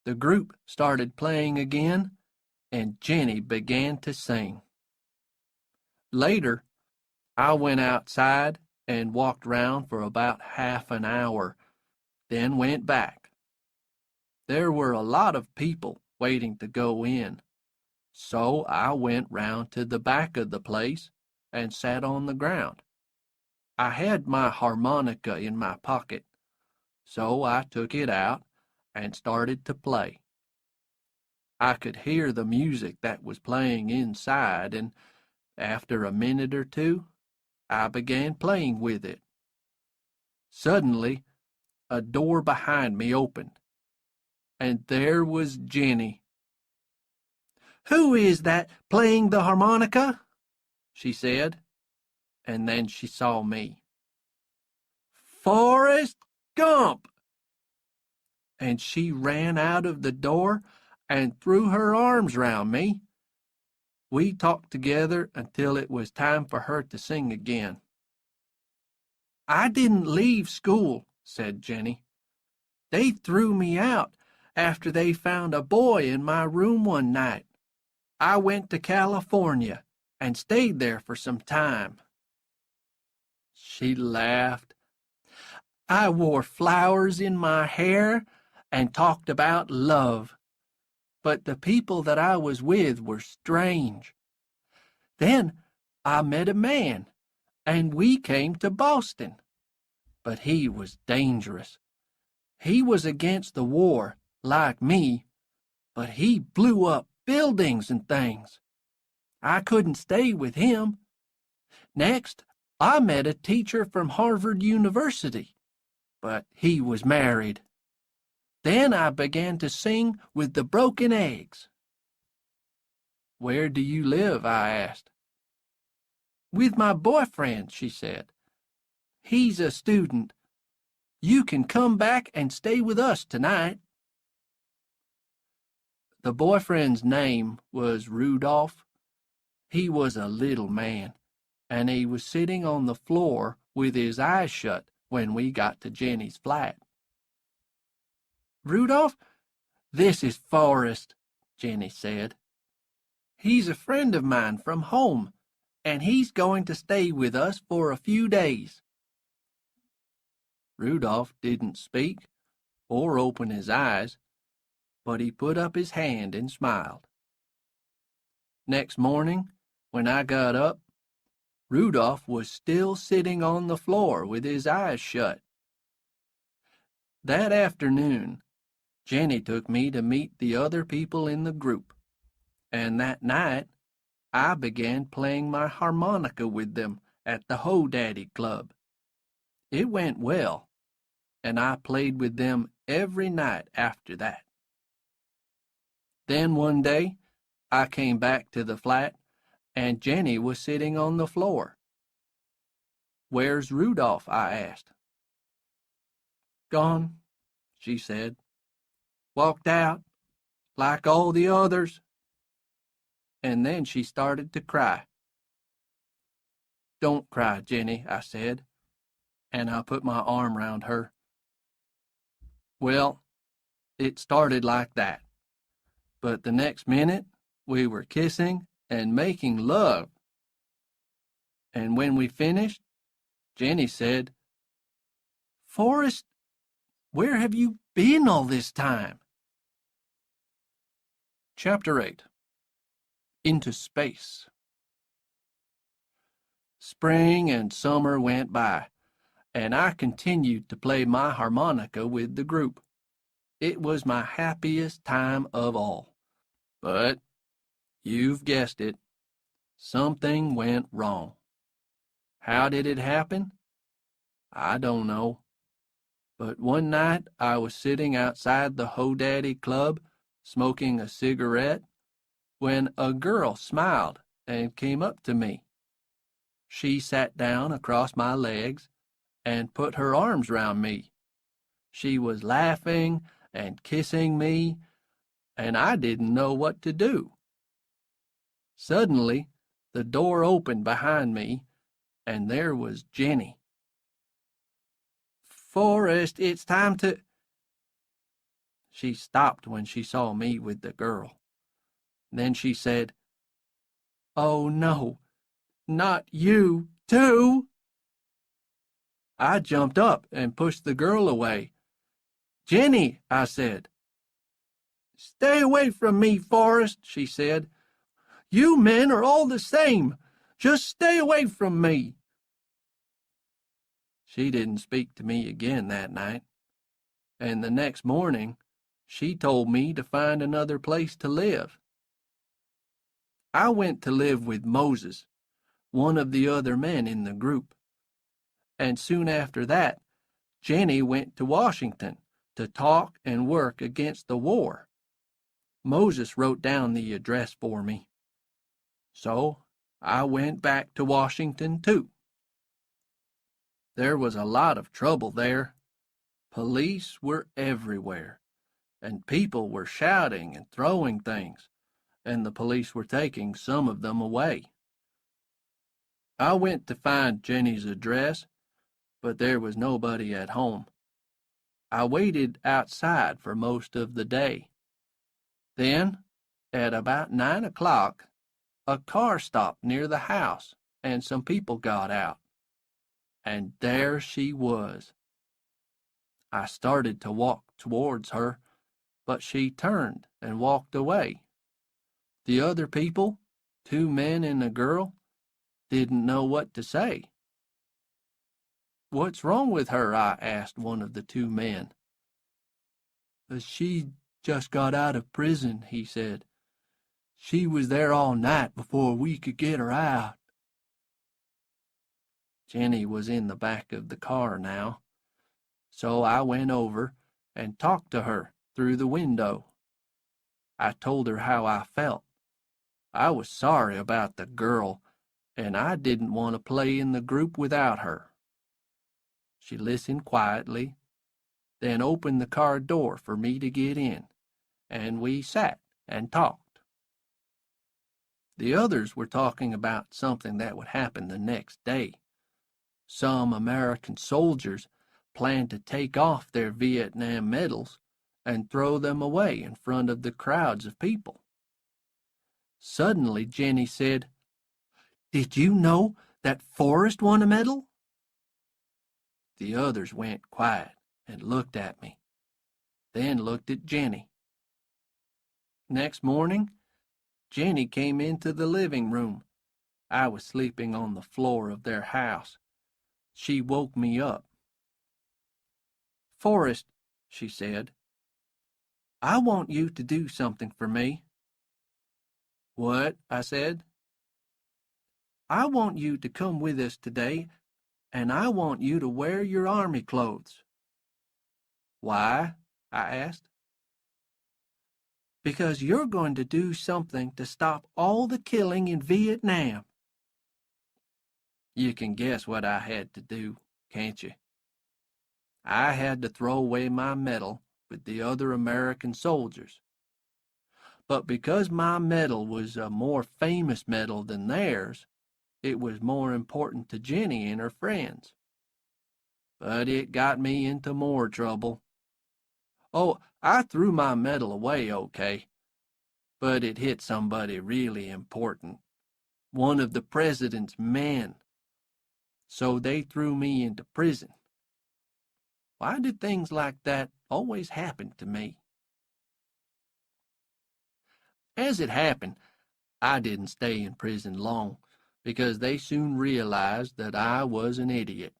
The group started playing again, and Jenny began to sing. Later, I went outside and walked round for about half an hour, then went back. There were a lot of people waiting to go in, so I went round to the back of the place and sat on the ground. I had my harmonica in my pocket, so I took it out and started to play. I could hear the music that was playing inside, and after a minute or two, I began playing with it. Suddenly, a door behind me opened, and there was Jenny. "Who is that playing the harmonica?" she said, and then she saw me. "Forrest Gump!" And she ran out of the door and threw her arms round me. We talked together until it was time for her to sing again. "I didn't leave school," said Jenny. "They threw me out, after they found a boy in my room one night. I went to California and stayed there for some time." She laughed. "I wore flowers in my hair and talked about love, but the people that I was with were strange. Then I met a man, and we came to Boston. But he was dangerous. He was against the war, like me, but he blew up buildings and things. I couldn't stay with him. Next, I met a teacher from Harvard University, but he was married. Then I began to sing with the broken eggs." "Where do you live?" I asked. "With my boyfriend," she said. "He's a student. You can come back and stay with us tonight." The boyfriend's name was Rudolph. He was a little man, and he was sitting on the floor with his eyes shut when we got to Jenny's flat. "Rudolph, this is Forrest," Jenny said. "He's a friend of mine from home, and he's going to stay with us for a few days." Rudolph didn't speak or open his eyes, but he put up his hand and smiled. Next morning, when I got up, Rudolph was still sitting on the floor with his eyes shut. That afternoon, Jenny took me to meet the other people in the group, and that night I began playing my harmonica with them at the Ho Daddy Club. It went well, and I played with them every night after that. Then one day, I came back to the flat, and Jenny was sitting on the floor. "Where's Rudolph?" I asked. "Gone," she said. "Walked out, like all the others." And then she started to cry. "Don't cry, Jenny," I said, and I put my arm round her. "Well, it started like that, but the next minute we were kissing and making love. And when we finished, Jenny said, 'Forrest, where have you been all this time?'" Chapter 8. Into Space. Spring and summer went by, and I continued to play my harmonica with the group. It was my happiest time of all. But, you've guessed it, something went wrong. How did it happen? I don't know. But one night I was sitting outside the Ho Daddy Club, smoking a cigarette, when a girl smiled and came up to me. She sat down across my legs and put her arms round me. She was laughing and kissing me, and I didn't know what to do. Suddenly, the door opened behind me, and there was Jenny. "Forrest, it's time to—" She stopped when she saw me with the girl. Then she said, "Oh, no, not you, too." I jumped up and pushed the girl away. "Jenny," I said. "Stay away from me, Forrest," she said. "You men are all the same. Just stay away from me." She didn't speak to me again that night, and the next morning she told me to find another place to live. I went to live with Moses, one of the other men in the group, and soon after that, Jenny went to Washington to talk and work against the war. Moses wrote down the address for me. So I went back to Washington, too. There was a lot of trouble there. Police were everywhere, and people were shouting and throwing things, and the police were taking some of them away. I went to find Jenny's address, but there was nobody at home. I waited outside for most of the day. Then, at about 9 o'clock, a car stopped near the house, and some people got out. And there she was. I started to walk towards her, but she turned and walked away. The other people, 2 men and a girl, didn't know what to say. "What's wrong with her?" I asked one of the 2 men. "She just got out of prison," he said. "She was there all night before we could get her out." Jenny was in the back of the car now, so I went over and talked to her through the window. I told her how I felt. I was sorry about the girl, and I didn't want to play in the group without her. She listened quietly, then opened the car door for me to get in, and we sat and talked. The others were talking about something that would happen the next day. Some American soldiers planned to take off their Vietnam medals and throw them away in front of the crowds of people. Suddenly, Jenny said, "Did you know that Forrest won a medal?" The others went quiet and looked at me, then looked at Jenny. Next morning, Jenny came into the living room. I was sleeping on the floor of their house. She woke me up. "Forrest," she said, "I want you to do something for me." "What?" I said. "I want you to come with us today, and I want you to wear your army clothes." "Why?" I asked. "Because you're going to do something to stop all the killing in Vietnam." You can guess what I had to do, can't you? I had to throw away my medal with the other American soldiers. But because my medal was a more famous medal than theirs, it was more important to Jenny and her friends. But it got me into more trouble. Oh, I threw my medal away okay, but it hit somebody really important, one of the president's men. So they threw me into prison. Why did things like that always happen to me? As it happened, I didn't stay in prison long, because they soon realized that I was an idiot,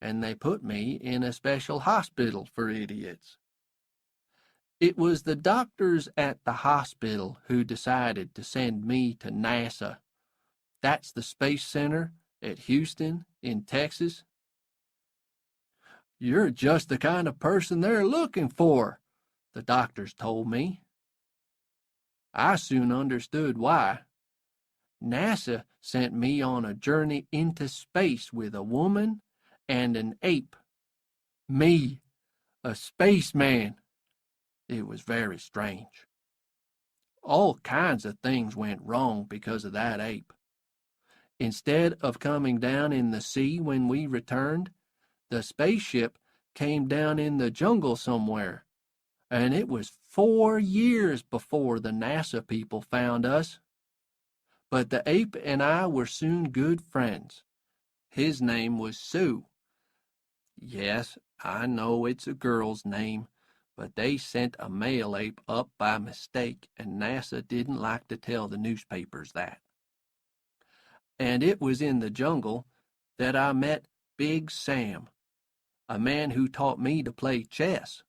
and they put me in a special hospital for idiots. It was the doctors at the hospital who decided to send me to NASA. That's the Space Center at Houston in Texas. "You're just the kind of person they're looking for," the doctors told me. I soon understood why. NASA sent me on a journey into space with a woman and an ape. Me, a spaceman. It was very strange. All kinds of things went wrong because of that ape. Instead of coming down in the sea when we returned, the spaceship came down in the jungle somewhere, and it was 4 years before the NASA people found us. But the ape and I were soon good friends. His name was Sue. Yes, I know it's a girl's name, but they sent a male ape up by mistake, and NASA didn't like to tell the newspapers that. And it was in the jungle that I met Big Sam, a man who taught me to play chess,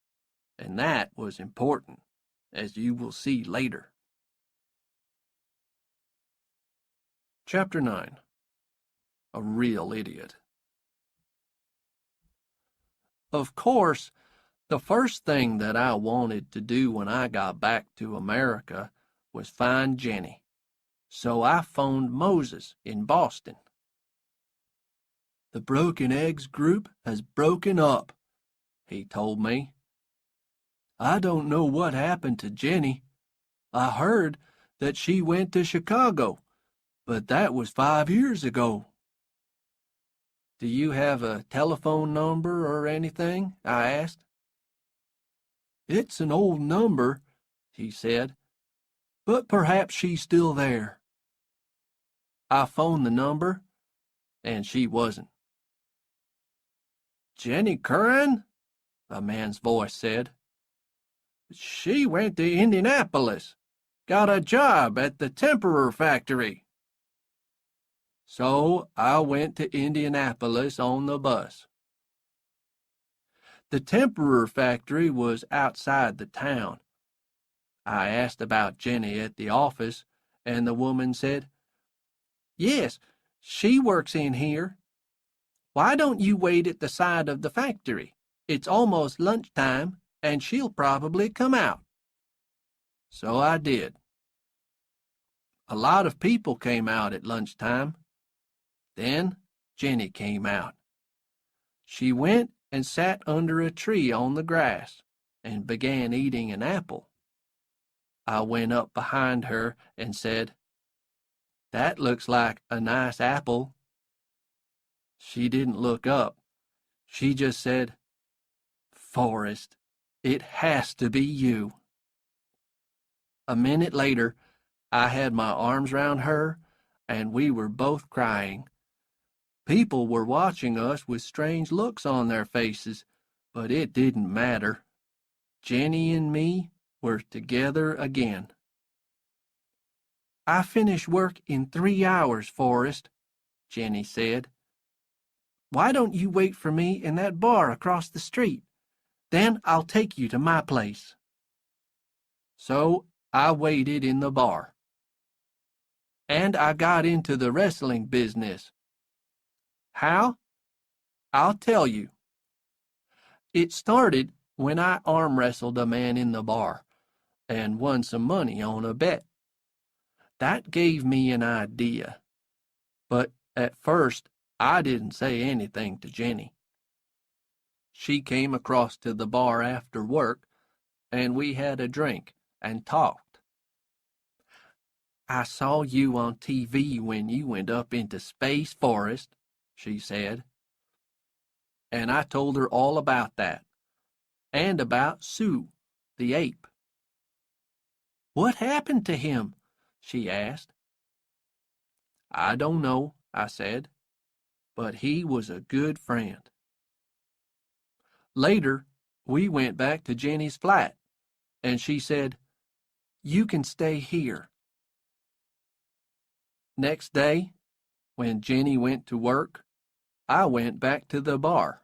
and that was important, as you will see later. Chapter 9. A Real Idiot. Of course, the first thing that I wanted to do when I got back to America was find Jenny, so I phoned Moses in Boston. "The Broken Eggs group has broken up," he told me. "I don't know what happened to Jenny. I heard that she went to Chicago, but that was 5 years ago." "Do you have a telephone number or anything?" I asked. It's an old number, he said, but perhaps she's still there. I phoned the number, and she wasn't. Jenny Curran? The man's voice said. She went to Indianapolis, got a job at the temporary factory. So I went to Indianapolis on the bus. The temporary factory was outside the town. I asked about Jenny at the office, and the woman said, Yes, she works in here. Why don't you wait at the side of the factory? It's almost lunchtime, and she'll probably come out. So I did. A lot of people came out at lunchtime. Then Jenny came out. She went and sat under a tree on the grass and began eating an apple. I went up behind her and said, That looks like a nice apple. She didn't look up. She just said, Forrest, it has to be you. A minute later, I had my arms round her, and we were both crying. People were watching us with strange looks on their faces, but it didn't matter. Jenny and me were together again. I finish work in 3 hours, Forrest, Jenny said. Why don't you wait for me in that bar across the street? Then I'll take you to my place. So I waited in the bar. And I got into the wrestling business. How? I'll tell you. It started when I arm wrestled a man in the bar and won some money on a bet. That gave me an idea. But at first, I didn't say anything to Jenny. She came across to the bar after work, and we had a drink and talked. I saw you on TV when you went up into space, Forrest, she said. And I told her all about that, and about Sue, the ape. What happened to him? She asked. I don't know, I said, but he was a good friend. Later, we went back to Jenny's flat, and she said, You can stay here. Next day, when Jenny went to work, I went back to the bar.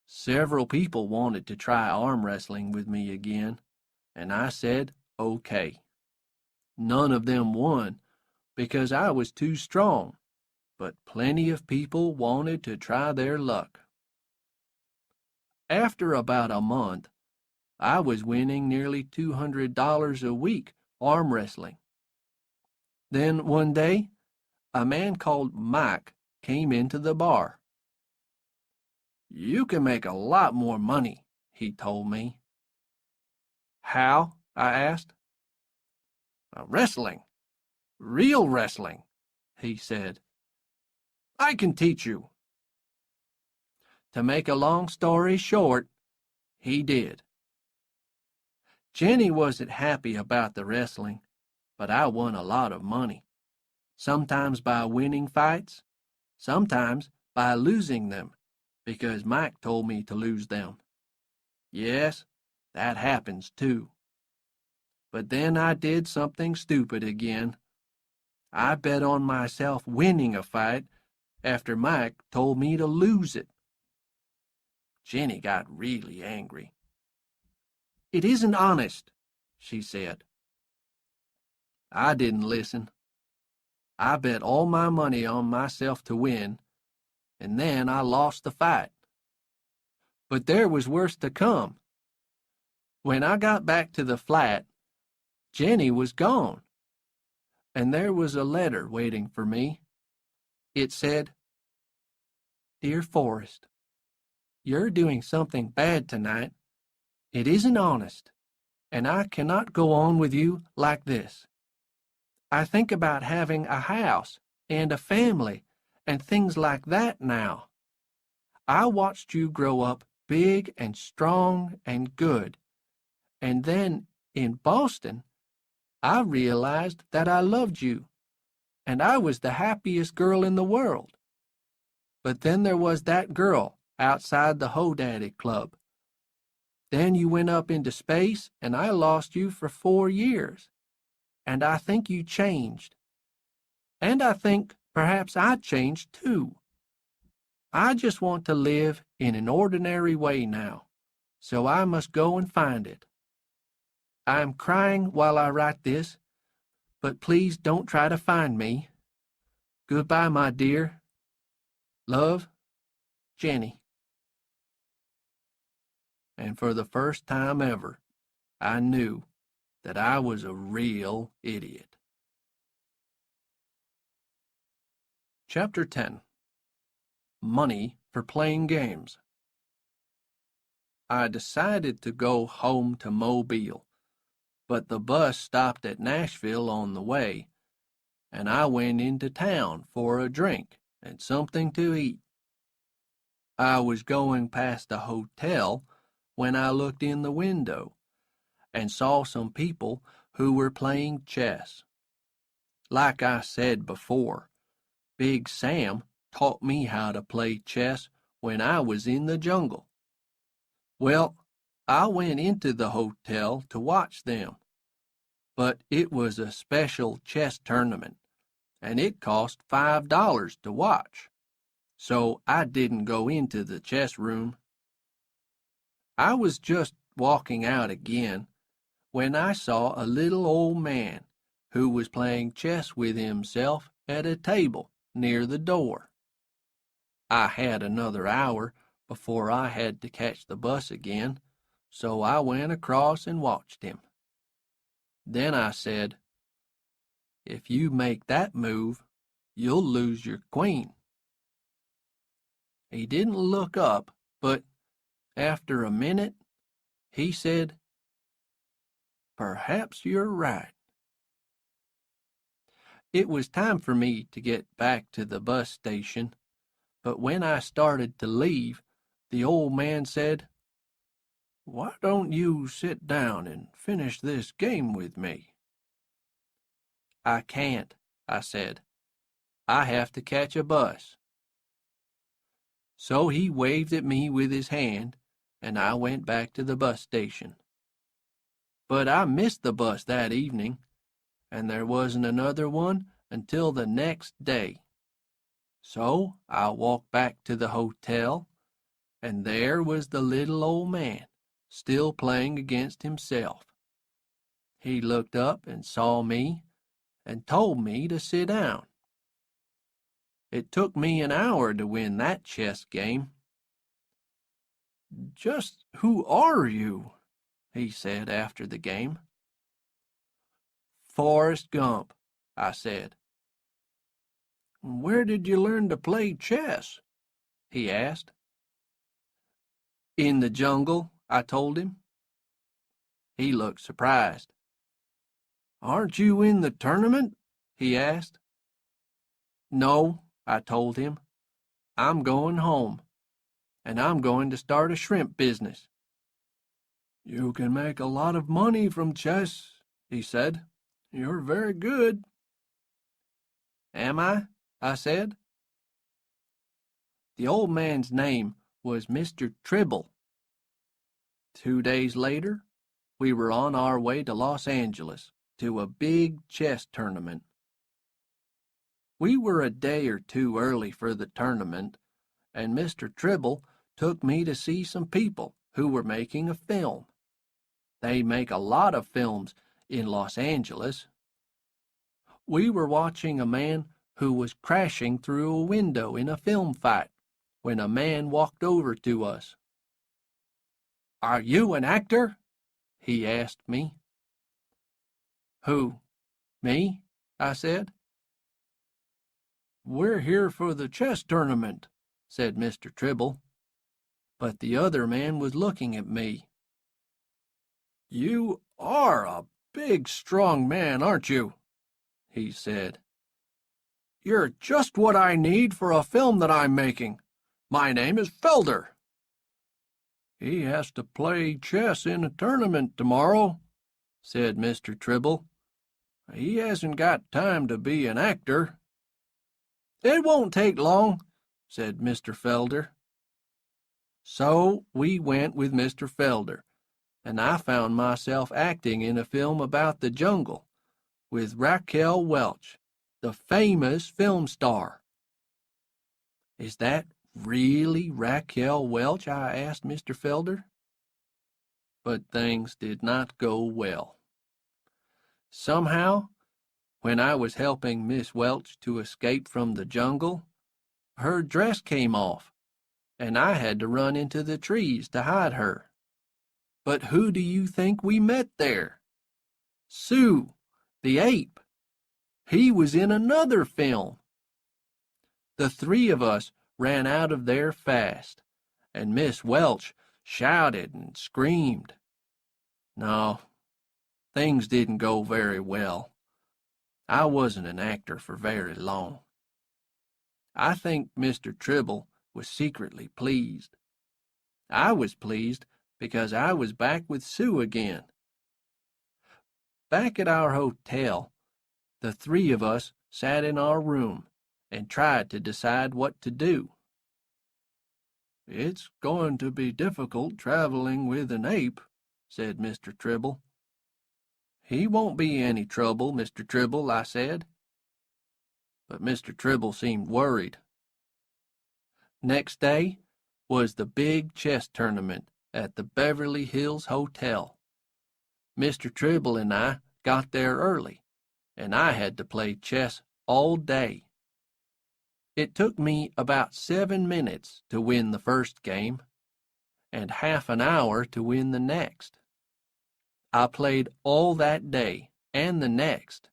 Several people wanted to try arm wrestling with me again, and I said, okay. None of them won because I was too strong, but plenty of people wanted to try their luck. After about a month, I was winning nearly $200 a week arm wrestling. Then one day, a man called Mike came into the bar. You can make a lot more money, he told me. How? I asked. Wrestling. Real wrestling, he said. I can teach you. To make a long story short, he did. Jenny wasn't happy about the wrestling, but I won a lot of money. Sometimes by winning fights, sometimes by losing them, because Mike told me to lose them. Yes, that happens too. But then I did something stupid again. I bet on myself winning a fight after Mike told me to lose it. Jenny got really angry. It isn't honest, she said. I didn't listen. I bet all my money on myself to win, and then I lost the fight. But there was worse to come. When I got back to the flat, Jenny was gone, and there was a letter waiting for me. It said, Dear Forrest, you're doing something bad tonight. It isn't honest, and I cannot go on with you like this. I think about having a house and a family and things like that now. I watched you grow up big and strong and good, And then, in Boston, I realized that I loved you, and I was the happiest girl in the world. But then there was that girl outside the Hodaddy Club. Then you went up into space, and I lost you for 4 years. And I think you changed. And I think perhaps I changed too. I just want to live in an ordinary way now, so I must go and find it. I am crying while I write this, but please don't try to find me. Goodbye, my dear. Love, Jenny. And for the first time ever, I knew that I was a real idiot. Chapter 10. Money for Playing Games. I decided to go home to Mobile, but the bus stopped at Nashville on the way, and I went into town for a drink and something to eat. I was going past a hotel when I looked in the window and saw some people who were playing chess. Like I said before, Big Sam taught me how to play chess when I was in the jungle. Well, I went into the hotel to watch them, but it was a special chess tournament, and it cost $5 to watch, so I didn't go into the chess room. I was just walking out again when I saw a little old man who was playing chess with himself at a table near the door. I had another hour before I had to catch the bus again, so I went across and watched him. Then I said, "If you make that move, you'll lose your queen." He didn't look up, but after a minute, he said, "Perhaps you're right." It was time for me to get back to the bus station, but when I started to leave, the old man said, "Why don't you sit down and finish this game with me?" "I can't," I said. "I have to catch a bus." So he waved at me with his hand, and I went back to the bus station. But I missed the bus that evening, and there wasn't another one until the next day. So I walked back to the hotel, and there was the little old man, still playing against himself. He looked up and saw me, and told me to sit down. It took me an hour to win that chess game. "Just who are you?" he said after the game. "Forrest Gump," I said. "Where did you learn to play chess?" he asked. "In the jungle," I told him. He looked surprised. "Aren't you in the tournament?" he asked. "No," I told him. "I'm going home, and I'm going to start a shrimp business." "You can make a lot of money from chess," he said. "You're very good." "Am I?" I said. The old man's name was Mr. Tribble. 2 days later, we were on our way to Los Angeles to a big chess tournament. We were a day or two early for the tournament, and Mr. Tribble took me to see some people who were making a film. They make a lot of films in Los Angeles. We were watching a man who was crashing through a window in a film fight when a man walked over to us. "Are you an actor?" he asked me. "Who, me?" I said. "We're here for the chess tournament," said Mr. Tribble. But the other man was looking at me. "You are a big, strong man, aren't you?" he said. "You're just what I need for a film that I'm making. My name is Felder." "He has to play chess in a tournament tomorrow," said Mr. Tribble. "He hasn't got time to be an actor." "It won't take long," said Mr. Felder. So we went with Mr. Felder, and I found myself acting in a film about the jungle with Raquel Welch, the famous film star. "Is that really Raquel Welch?" I asked Mr. Felder. But things did not go well. Somehow, when I was helping Miss Welch to escape from the jungle, her dress came off, and I had to run into the trees to hide her. But who do you think we met there? Sue, the ape. He was in another film. The three of us ran out of there fast, and Miss Welch shouted and screamed. No, things didn't go very well. I wasn't an actor for very long. I think Mr. Tribble was secretly pleased. I was pleased because I was back with Sue again. Back at our hotel, the three of us sat in our room and tried to decide what to do. "It's going to be difficult traveling with an ape," said Mr. Tribble. "He won't be any trouble, Mr. Tribble," I said. But Mr. Tribble seemed worried. Next day was the big chess tournament at the Beverly Hills Hotel. Mr. Tribble and I got there early, and I had to play chess all day. It took me about 7 minutes to win the first game, and half an hour to win the next. I played all that day and the next,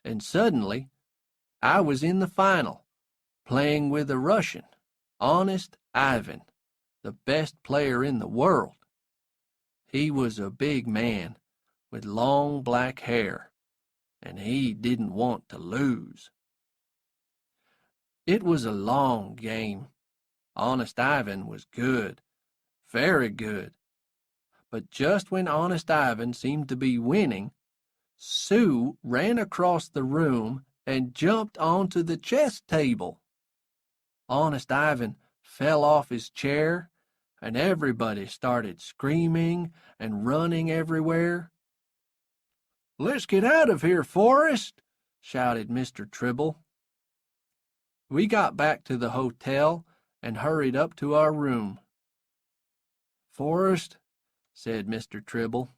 and suddenly I was in the final, playing with a Russian, Honest Ivan, the best player in the world. He was a big man with long black hair, and he didn't want to lose. It was a long game. Honest Ivan was good, very good. But just when Honest Ivan seemed to be winning, Sue ran across the room and jumped onto the chess table. Honest Ivan fell off his chair, and everybody started screaming and running everywhere. "Let's get out of here, Forrest!" shouted Mr. Tribble. We got back to the hotel and hurried up to our room. "Forrest," said Mr. Tribble,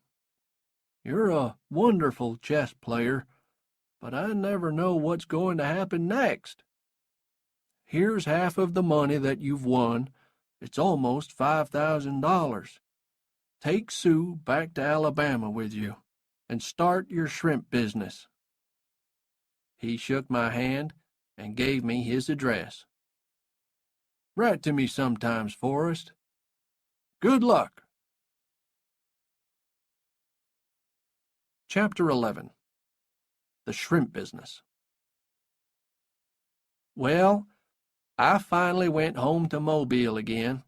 "you're a wonderful chess player, but I never know what's going to happen next. Here's half of the money that you've won. It's almost $5,000. Take Sue back to Alabama with you and start your shrimp business." He shook my hand and gave me his address. "Write to me sometimes, Forrest. Good luck." Chapter 11. The Shrimp Business. Well, I finally went home to Mobile again.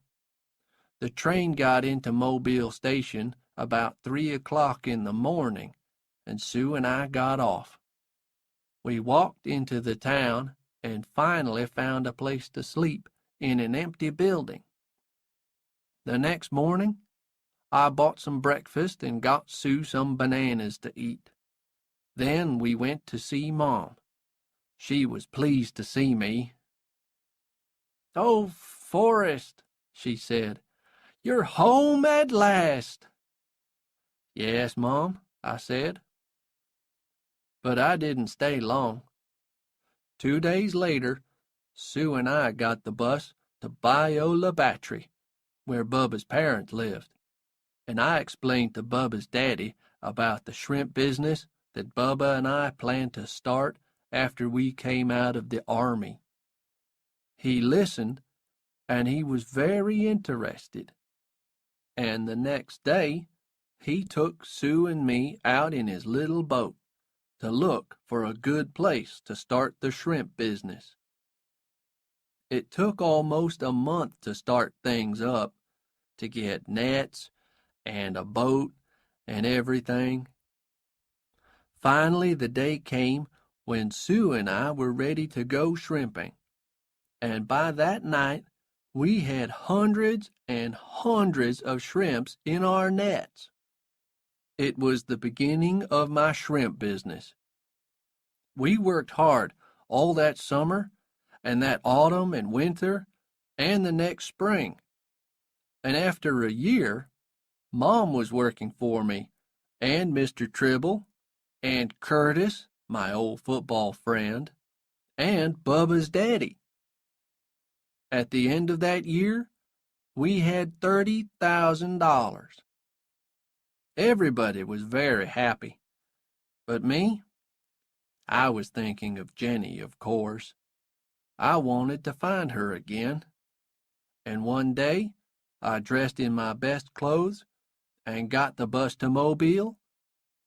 The train got into Mobile Station about 3 o'clock in the morning, and Sue and I got off. We walked into the town and finally found a place to sleep in an empty building. The next morning, I bought some breakfast and got Sue some bananas to eat. Then we went to see Mom. She was pleased to see me. "Oh, Forrest," she said, "you're home at last." "Yes, Mom," I said. But I didn't stay long. 2 days later, Sue and I got the bus to Biola Battery, where Bubba's parents lived, and I explained to Bubba's daddy about the shrimp business that Bubba and I planned to start after we came out of the Army. He listened, and he was very interested. And the next day, he took Sue and me out in his little boat to look for a good place to start the shrimp business. It took almost a month to start things up, to get nets and a boat and everything. Finally, the day came when Sue and I were ready to go shrimping, and by that night we had hundreds and hundreds of shrimps in our nets. It was the beginning of my shrimp business. We worked hard all that summer and that autumn and winter and the next spring. And after a year, Mom was working for me, and Mr. Tribble, and Curtis, my old football friend, and Bubba's daddy. At the end of that year, we had $30,000. Everybody was very happy. But me? I was thinking of Jenny, of course. I wanted to find her again. And one day, I dressed in my best clothes and got the bus to Mobile,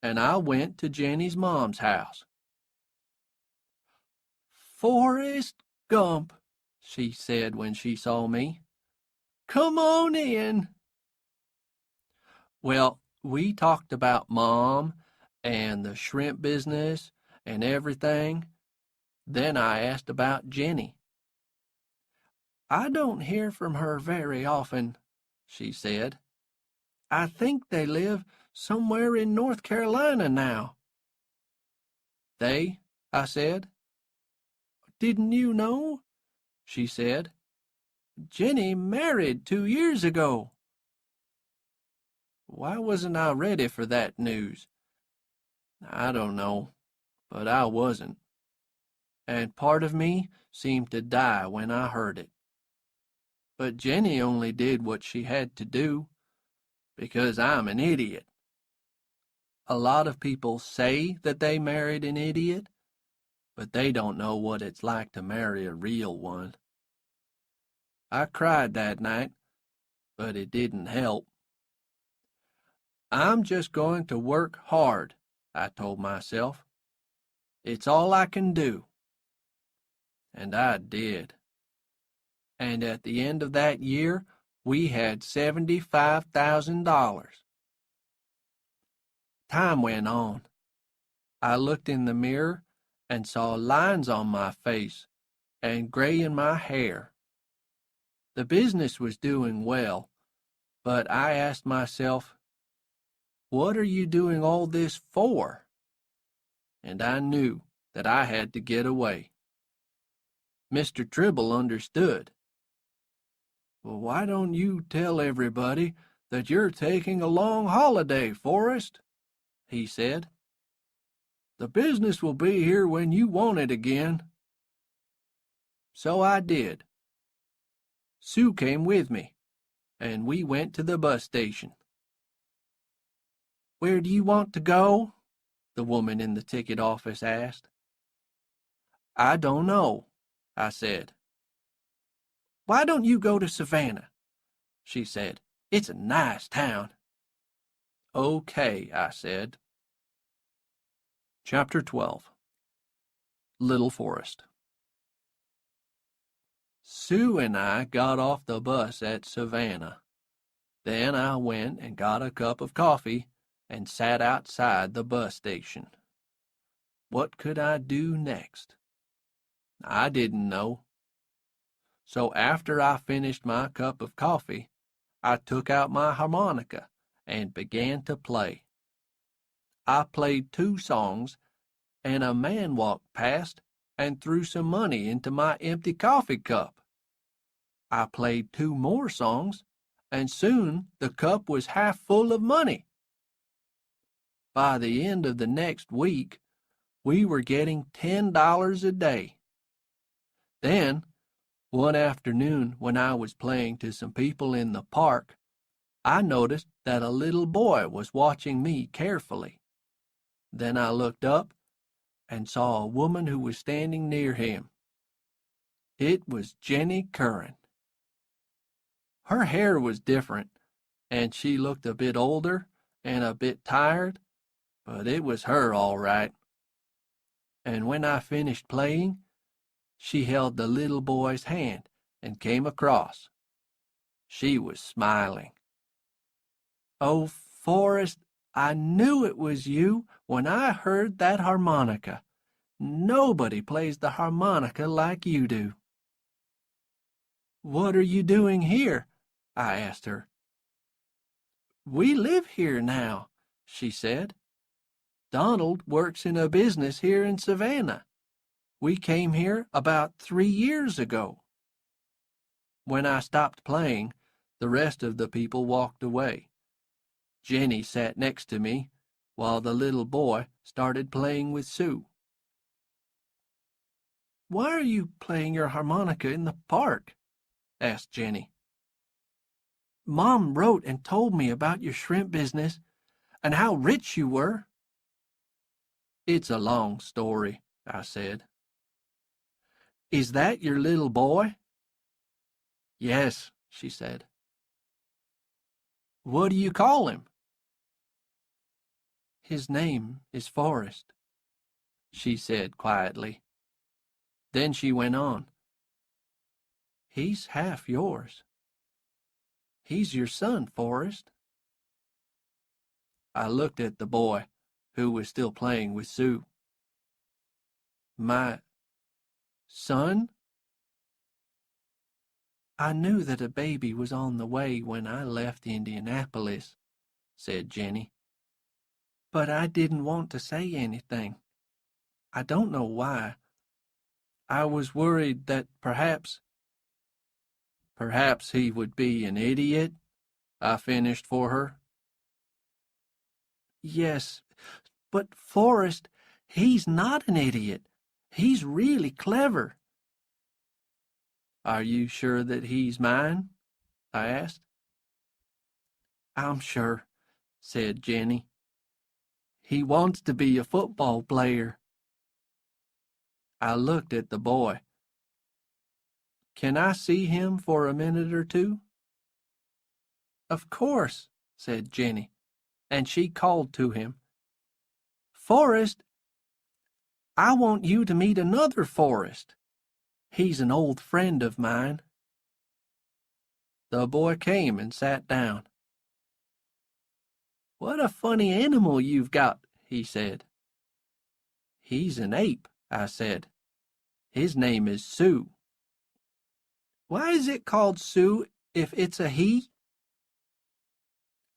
and I went to Jenny's mom's house. "Forrest Gump," she said when she saw me. "Come on in." Well, we talked about Mom and the shrimp business and everything. Then I asked about Jenny. "I don't hear from her very often," she said. "I think they live somewhere in North Carolina now." "They?" I said. "Didn't you know?" she said. "Jenny married 2 years ago." Why wasn't I ready for that news? I don't know, but I wasn't. And part of me seemed to die when I heard it. But Jenny only did what she had to do, because I'm an idiot. A lot of people say that they married an idiot, but they don't know what it's like to marry a real one. I cried that night, but it didn't help. "I'm just going to work hard," I told myself. "It's all I can do." And I did. And at the end of that year, we had $75,000. Time went on. I looked in the mirror and saw lines on my face and gray in my hair. The business was doing well, but I asked myself, "What are you doing all this for?" And I knew that I had to get away. Mr. Tribble understood. "Well, why don't you tell everybody that you're taking a long holiday, Forrest?" he said. "The business will be here when you want it again." So I did. Sue came with me, and we went to the bus station. "Where do you want to go?" the woman in the ticket office asked. "I don't know," I said. "Why don't you go to Savannah?" she said. "It's a nice town." "Okay," I said. Chapter 12. Little Forrest. Sue and I got off the bus at Savannah. Then I went and got a cup of coffee and sat outside the bus station. What could I do next? I didn't know. So after I finished my cup of coffee, I took out my harmonica and began to play. I played 2 songs, and a man walked past and threw some money into my empty coffee cup. I played 2 more songs, and soon the cup was half full of money. By the end of the next week, we were getting $10 a day. Then, one afternoon when I was playing to some people in the park, I noticed that a little boy was watching me carefully. Then I looked up and saw a woman who was standing near him. It was Jenny Curran. Her hair was different, and she looked a bit older and a bit tired, but it was her all right. And when I finished playing, she held the little boy's hand and came across. She was smiling. Oh, Forrest, I knew it was you when I heard that harmonica. Nobody plays the harmonica like you do. What are you doing here? I asked her. We live here now, she said. Donald works in a business here in Savannah. We came here about 3 years ago. When I stopped playing, the rest of the people walked away. Jenny sat next to me, while the little boy started playing with Sue. Why are you playing your harmonica in the park? Asked Jenny. Mom wrote and told me about your shrimp business and how rich you were. It's a long story, I said. Is that your little boy? Yes, she said. What do you call him? His name is Forrest, she said quietly. Then she went on. He's half yours. He's your son, Forrest. I looked at the boy, who was still playing with Sue. My son? I knew that a baby was on the way when I left Indianapolis, said Jenny. But I didn't want to say anything. I don't know why. I was worried that perhaps he would be an idiot, I finished for her. Yes, but Forrest, he's not an idiot. He's really clever. Are you sure that he's mine? I asked. I'm sure, said Jenny. He wants to be a football player. I looked at the boy. Can I see him for a minute or two? Of course, said Jenny, and she called to him. Forrest, I want you to meet another Forrest. He's an old friend of mine. The boy came and sat down. What a funny animal you've got, he said. He's an ape, I said. His name is Sue. Why is it called Sue if it's a he?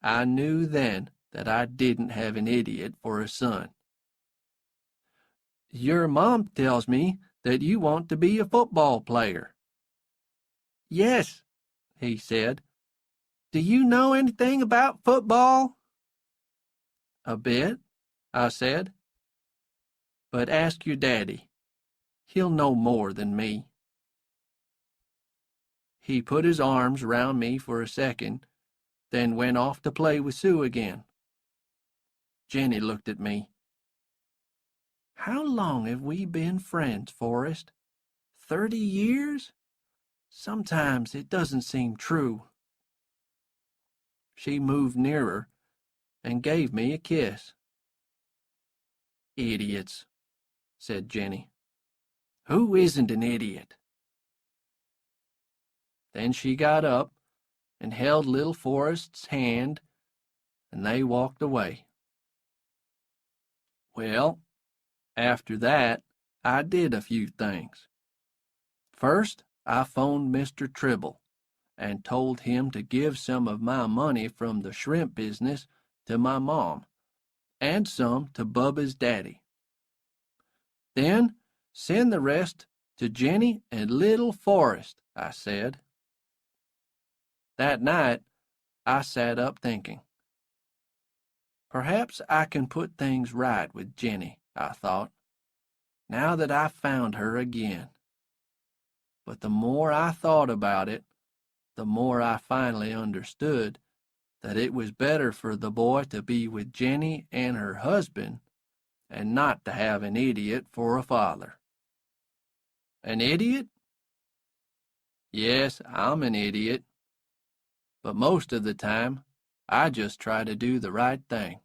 I knew then that I didn't have an idiot for a son. Your mom tells me that you want to be a football player. Yes, he said. Do you know anything about football? A bit, I said. But ask your daddy. He'll know more than me. He put his arms round me for a second, then went off to play with Sue again. Jenny looked at me. How long have we been friends, Forrest? 30 years? Sometimes it doesn't seem true. She moved nearer and gave me a kiss. Idiots, said Jenny. Who isn't an idiot? Then she got up and held little Forrest's hand, and they walked away. Well, after that, I did a few things. First, I phoned Mr. Tribble and told him to give some of my money from the shrimp business to my mom, and some to Bubba's daddy. Then send the rest to Jenny and little Forrest, I said. That night, I sat up thinking. Perhaps I can put things right with Jenny, I thought, now that I've found her again. But the more I thought about it, the more I finally understood that it was better for the boy to be with Jenny and her husband and not to have an idiot for a father. An idiot? Yes, I'm an idiot. But most of the time, I just try to do the right thing.